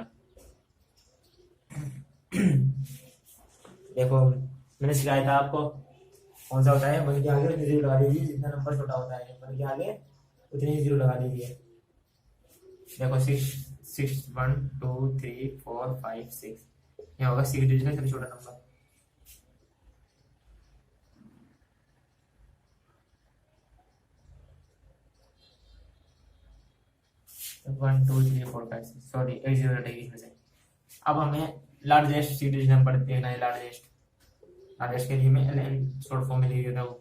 देखो मैंने सिखाया था आपको कौन सा होता है। 1 के आगे उतनी 0 लगा दीजिए, जितना नंबर छोटा होता है 1 के आगे उतनी ही 0 लगा दीजिए। देखो 6 6 1 2 3 4 5 6, यह होगा 6 डिजिट का सबसे छोटा नंबर। तो 1 2 3 4 5 6, सॉरी 8 0 हटेगी इसमें से। अब हमें लार्जेस्ट 6 डिजिट नंबर देखना है। लार्जेस्ट के लिए मैं LN शॉर्ट फॉर्म में लिख देता हूँ।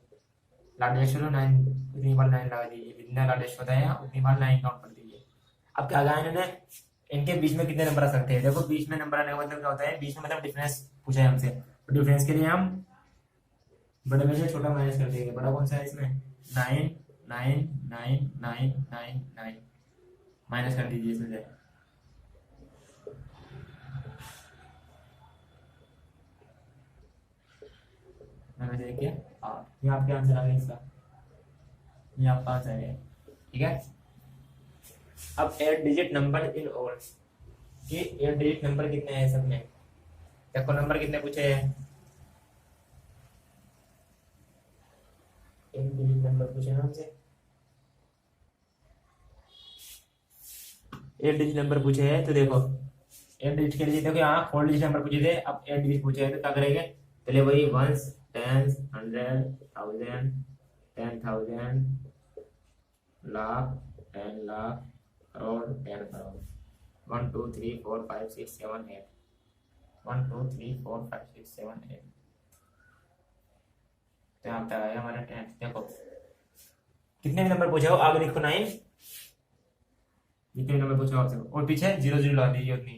लार्जेस्ट हो 9, उतनी बार 9 लगा दीजिए, जितना लार्जेस्ट होता है उतनी बार 9 काउंट कर दीजिए। अब क्या कहा इन्होंने? इनके बीच में कितने नंबर आ सकते हैं? देखो बीच में नंबर आने का मतलब क्या होता है? बीच में मतलब डिफरेंस पूछा है हमसे, तो डिफरेंस के लिए हम बड़े में से छोटा माइनस कर देंगे। बड़ा कौन सा है इसमें? 9 9 9 9 9 9, माइनस कर दीजिए इसमें से। मैंने देखिए ये आपके आंसर आ गया इसका, ये आपका आंसर है। ठीक है, अब 8 डिजिट नंबर इन ऑल, कि 8 डिजिट नंबर कितने हैं सब में? देखो नंबर कितने पूछे हैं? 8 डिजिट नंबर पूछे हैं हमसे, 8 डिजिट नंबर पूछे हैं। तो देखो 8 डिजिट के लिए देखो यहाँ 4 डिजिट नंबर पूछे थे, अब 8 डिजिट पूछे हैं तो क्या करेंगे? पहले वही 1 10 100 1000 10,000 लाख 10 लाख करोड़ 10 करोड़। 1 2 3 4 5 6 7 8, 1 2 3 4 5 6 7 8। तो यहाँ पे आया हमारा 10। देखो कितने भी नंबर पूछे हो आगे लिखो 9, जितने नंबर पूछे आपसे, और पीछे 0 0 लगा दीजिए उतनी।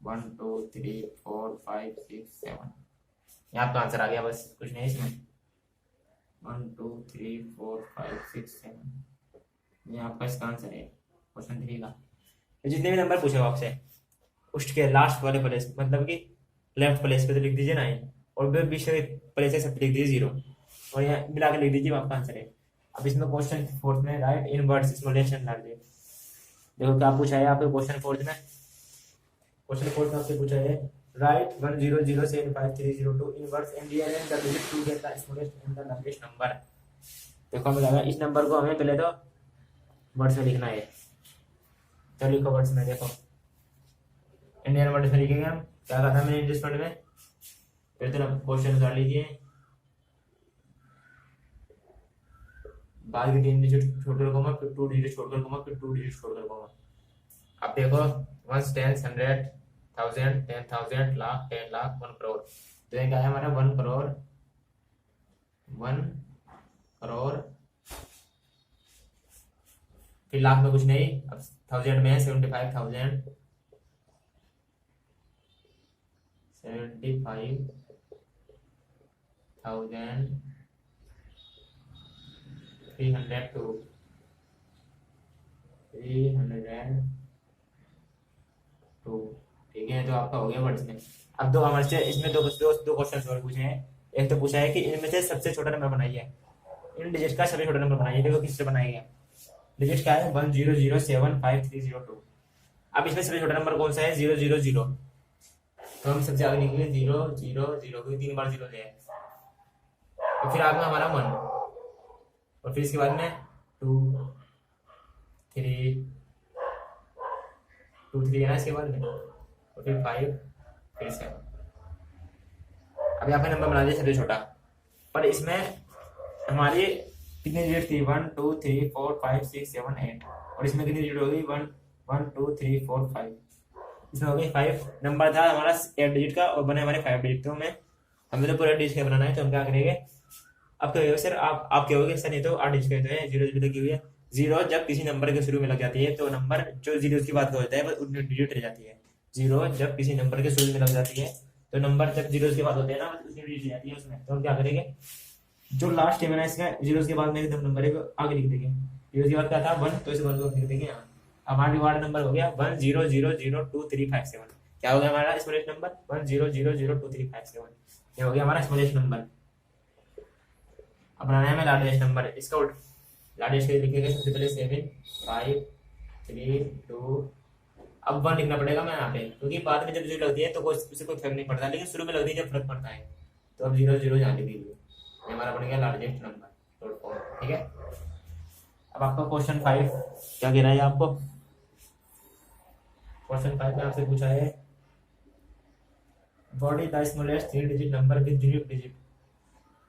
1 2 3 4 5 6 7, यहाँ आपका आंसर आ गया, बस कुछ नहीं इसमें। 1 2 3 4 5 6 7, ये आपका इसका आंसर है क्वेश्चन 3 का। तो जितने भी नंबर पूछे हो आपसे उसके लास्ट वाले प्लेस, मतलब कि लेफ्ट प्लेस पे तो लिख दीजिए 9, और बीच में प्लेस है सब लिख दीजिए 0, और यहाँ मिला के लिख दीजिए, आपका आंसर है। अब इसमें क्वेश्चन फोर्थ में राइट इनवर्स स्मॉलेस्ट लार्ज। देखो क्या पूछा है आपके क्वेश्चन फोर्थ में। क्वेश्चन फोर्थ में आपसे पूछा है write 100753002 in words and rearrange the digit to get the smallest and the largest number. देखो हमें लगा इस नंबर को हमें पहले तो वर्ड्स में लिखना है। तो लिखो वर्ड्स में, देखो इंडियन वर्ड्स में लिखेंगे हम। क्या कहा था मैंने इंग्लिश वर्ड में, फिर तो क्वेश्चन उतार लीजिए। बाद के 3 डिजिट छोड़कर कोमा, फिर 2 डिजिट छोड़कर कोमा, फिर 2 डिजिट छोड़कर कोमा। अब देखो 1 10 100 1000 10,000 लाख 10 लाख 1 करोड़। तो ये क्या है हमारा 1 करोड़ 1 करोड़। फिर लाख में कुछ नहीं, अब 1000 में है 75,000 302 ठीक है। तो आपका हो गया वर्ड्स में। अब दो हमारे से इसमें दो क्वेश्चन और पूछे हैं। एक तो पूछा है कि इनमें से सबसे छोटा नंबर बनाइए, इन डिजिट का सबसे छोटा नंबर बनाइए। देखो किससे बनाएंगे, डिजिट क्या है 100753002। अब इसमें सबसे छोटा नंबर कौन सा है 000। तो हम सबसे आगे लिखेंगे 000 क्योंकि 3 बार 0 है। और फिर आगे हमारा 1 और फिर इसके बाद में 2 3 2 3 है ना इसके बाद में, और फिर 5 फिर 7। अभी आपने नंबर बना दिया सबसे छोटा, पर इसमें हमारी कितनी डिजिट थी 1 2 3 4 5 6 7 8 और इसमें कितनी डिजिट होगी 1 1 2 3 4 5। इसमें हो गई 5 नंबर था हमारा 8 डिजिट का और बने हमारे 5 डिजिट। तो हमें तो पूरा डिजिट का बनाना है। तो हम क्या करेंगे, अब क्या होगा सर, आप क्या होगे सर, नहीं तो 8 डिजिट का है 0 डिजिट की हुई है। 0 जब किसी नंबर के शुरू में लग जाती है तो नंबर जो 0 की बात होता है वो उतनी डिजिट रह जाती है। 0 जब किसी नंबर के शुरू में लग जाती है तो नंबर जब 0 की बात होती है ना उतनी डिजिट रह जाती है उसमें। तो हम क्या करेंगे, जो लास्ट है मैंने इसका 0 के बाद में एकदम नंबर है आगे लिख देंगे। 0 के बाद क्या था 1, तो इस 1 को लिख देंगे यहाँ। हमारा वार्ड नंबर हो गया 1000235 क्या हो गया हमारा स्मॉलेस्ट नंबर 1000235। ये हो गया हमारा स्मॉलेस्ट नंबर। अब बनाना है हमें लार्जेस्ट नंबर। इसका उल्ट लार्जेस्ट लिखेंगे सबसे पहले 7 5 3 2। अब 1 लिखना पड़ेगा मैं यहाँ पे, क्योंकि बाद में जब 0 लगती है तो उससे कोई फर्क नहीं पड़ता, लेकिन शुरू में लगती है जब फर्क पड़ता है। तो अब 0 0 यहाँ लिख दीजिए, हमारा बन गया लार्जेस्ट नंबर। ठीक है। अब आपका क्वेश्चन 5 क्या कह रहा है आपको, क्वेश्चन 5 में आपसे पूछा है what is the smallest 3 digit number with unique digit.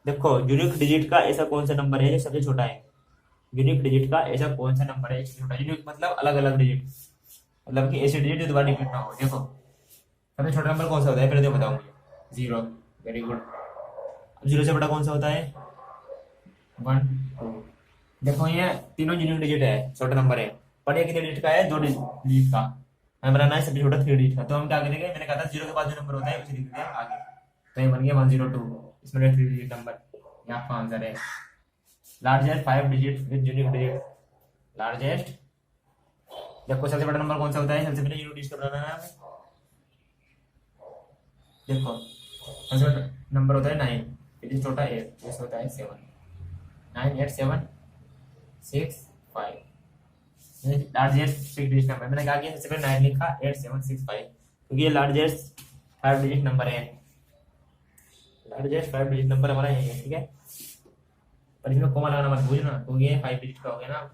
देखो यूनिक डिजिट का ऐसा कौन सा नंबर है जो सबसे छोटा है। यूनिक डिजिट का ऐसा कौन सा नंबर है छोटा। यूनिक मतलब अलग अलग डिजिट, मतलब कि ऐसे डिजिट जो दोबारा रिपीट ना हो। देखो सबसे छोटा नंबर कौन सा होता है पहले तो बताओ मुझे। 0, वेरी गुड। अब 0 से बड़ा कौन सा होता है 1 2। देखो ये तीनों यूनिक डिजिट है, छोटा नंबर है, पर ये कितने डिजिट का है 2 डिजिट का। हमें बनाना है सबसे छोटा 3 डिजिट का। तो हम क्या करेंगे, मैंने कहा था 0 के बाद जो नंबर होता है उसे लिख देंगे आगे। तो ये बन गया 102, इसमें 3 डिजिट नंबर। ये आपका आंसर है। Largest 5 digit with unique digit. Largest देखो सबसे बड़ा नंबर कौन सा होता है, सबसे पहले यूनिक डिजिट का बनाना है हमें। देखो सबसे बड़ा नंबर होता है 9, फिर छोटा 8, जिसमें होता है 7। 9 8 7 6 5। लार्जेस्ट 6 डिजिट नंबर मैंने कहा कि सबसे पहले 9 लिखा 8 7 6 5, क्योंकि ये लार्जेस्ट 5 डिजिट नंबर है। लार्जेस्ट 5 डिजिट नंबर हमारा यही है। ठीक है, पर इसमें कोमा लगाना मत भूलना, क्योंकि ये 5 डिजिट का हो गया ना।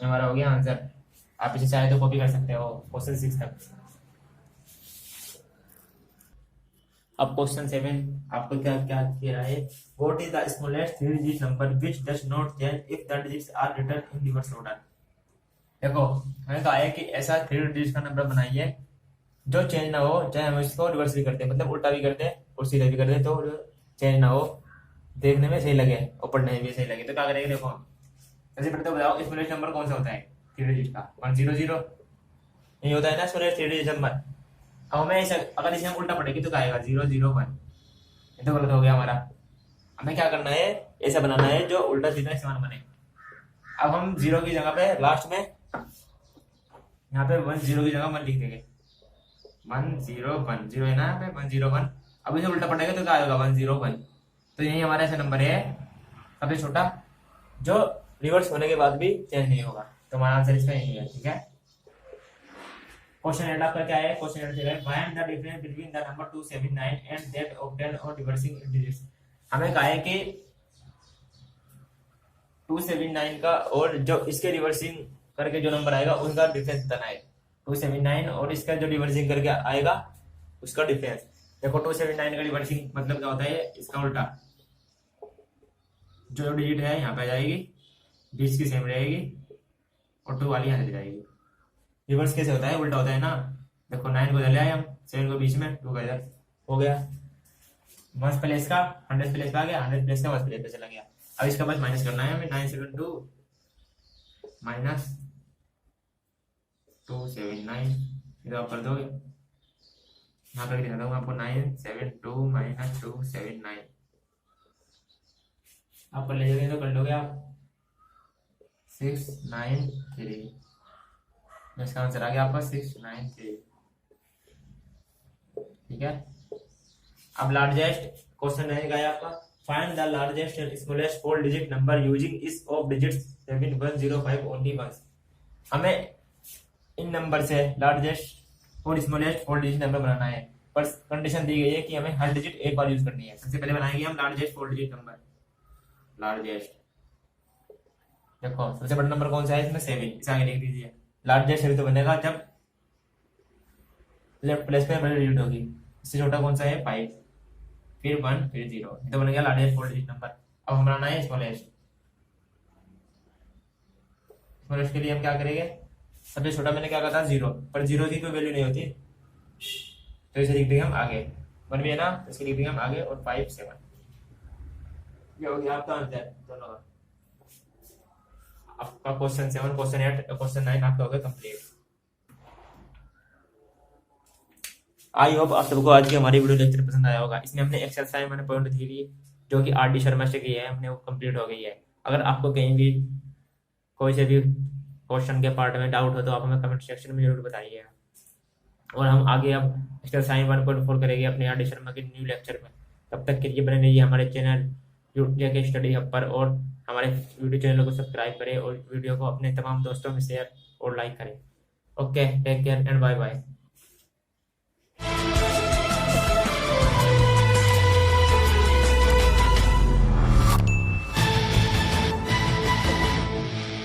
हमारा हो गया आंसर। आप इसे चाहे तो कॉपी कर सकते हो क्वेश्चन 6 तक। अब क्वेश्चन 7 आपको क्या क्या कह रहा है, what is the smallest 3 digit number which does not change if the digits are written in reverse order. देखो हमें कहा है कि ऐसा 3 डिजिट का नंबर बनाइए जो चेंज ना हो, चाहे हम इसको रिवर्स भी करते हैं, मतलब उल्टा भी करते हैं और सीधा भी करते हैं, तो चेंज ना हो, देखने में सही लगे और पढ़ने में भी सही लगे। तो क्या करेंगे, देखो सबसे पहले तो बताओ स्मॉलेस्ट नंबर कौन सा होता है 3 डिजिट का 100 नहीं होता है ना स्मॉलेस्ट 3 डिजिट नंबर। अब हमें अगर इसे हम उल्टा पढ़ेंगे तो क्या आएगा 001। ये तो गलत हो गया हमारा। हमें क्या करना है, ऐसा बनाना है जो उल्टा सीधा समान बने। अब हम 0 की जगह पे लास्ट में यहाँ पे 10 की जगह 1 लिख देंगे। 1010 0 है ना यहाँ पे 101। अब इसे उल्टा पढ़ेंगे तो क्या आएगा 101। तो यही हमारा ऐसा नंबर है सबसे छोटा जो रिवर्स होने के बाद भी चेंज नहीं होगा। तो हमारा आंसर इसका यही है, ठीक है। क्वेश्चन एट आपका क्या है, क्वेश्चन एट है find the difference between the number 279 and that obtain on reversing integers. हमें कहा है कि 279 का और जो इसके रिवर्सिंग करके जो नंबर आएगा उनका डिफरेंस बताना है। 279 और इसका जो रिवर्सिंग करके आएगा उसका डिफरेंस। देखो 279 का रिवर्सिंग मतलब क्या होता है, इसका उल्टा, जो डिजिट है यहाँ पे आ जाएगी, बीच की सेम रहेगी और 2 वाली यहाँ चली जाएगी। रिवर्स कैसे होता है, उल्टा होता है ना। देखो 9 को ले आए हम, 7 को बीच में, 2 का इधर हो गया। 1 प्लेस का 100 प्लेस का आ गया, 100 प्लेस का 1 प्लेस पे चला गया। अब इसका बस माइनस करना है हमें, 972 माइनस 279 इधर आप कर दोगे, यहाँ पर दिखा दूंगा आपको 972 माइनस 279 आप कर लीजिएगा, तो कर लोगे आप 693। इसका आंसर आ गया आपका 693, ठीक है। अब लार्जेस्ट क्वेश्चन रहेगा आपका find the largest and smallest 4 digit number using इस ऑफ डिजिट्स 7105 ओनली वंस। हमें इन नंबर से लार्जेस्ट और स्मॉलेस्ट 4 डिजिट नंबर बनाना है, पर कंडीशन दी गई है कि हमें हर डिजिट एक बार यूज करनी है। सबसे पहले बनाएंगे हम लार्जेस्ट 4 डिजिट नंबर। लार्जेस्ट देखो सबसे बड़ा नंबर कौन सा है इसमें, 7, इसे आगे लिख दीजिए। लार्जेस्ट अभी तो बनेगा जब लेफ्ट प्लेस पे बड़ी डिजिट होगी। इससे छोटा कौन सा है, 5, फिर 1, फिर 0, ये तो बन गया लार्जेस्ट 4 डिजिट नंबर। अब हम बनाना है स्मॉलेस्ट। स्मॉलेस्ट के लिए हम क्या करेंगे, सबसे छोटा मैंने क्या कहा था 0, पर 0 की कोई वैल्यू नहीं होती, तो इसे लिख देंगे हम आगे। 1 भी है ना, तो इसके लिख देंगे हम आगे, और 5, 7 ये हो गया आपका आंसर दोनों का। आपका क्वेश्चन 7, क्वेश्चन 8, क्वेश्चन 9 आपका हो गया कंप्लीट। आई होप आप सबको आज की हमारी वीडियो लेक्चर पसंद आया होगा। इसमें हमने एक्सरसाइज मैंने पॉइंट थी जो कि आर डी शर्मा से की है, हमने वो कंप्लीट हो गई है। अगर आपको कहीं भी कोई से भी क्वेश्चन के पार्ट में डाउट हो तो आप हमें कमेंट सेक्शन में जरूर बताइए। और हम आगे अब एक्सरसाइज 1.4 करेंगे अपने आर डी शर्मा के न्यू लेक्चर में। तब तक के लिए बने रहिए हमारे चैनल के स्टडी हब पर, और हमारे वीडियो चैनल को सब्सक्राइब करें और वीडियो को अपने तमाम दोस्तों में शेयर और लाइक करें। Okay, take care and bye bye.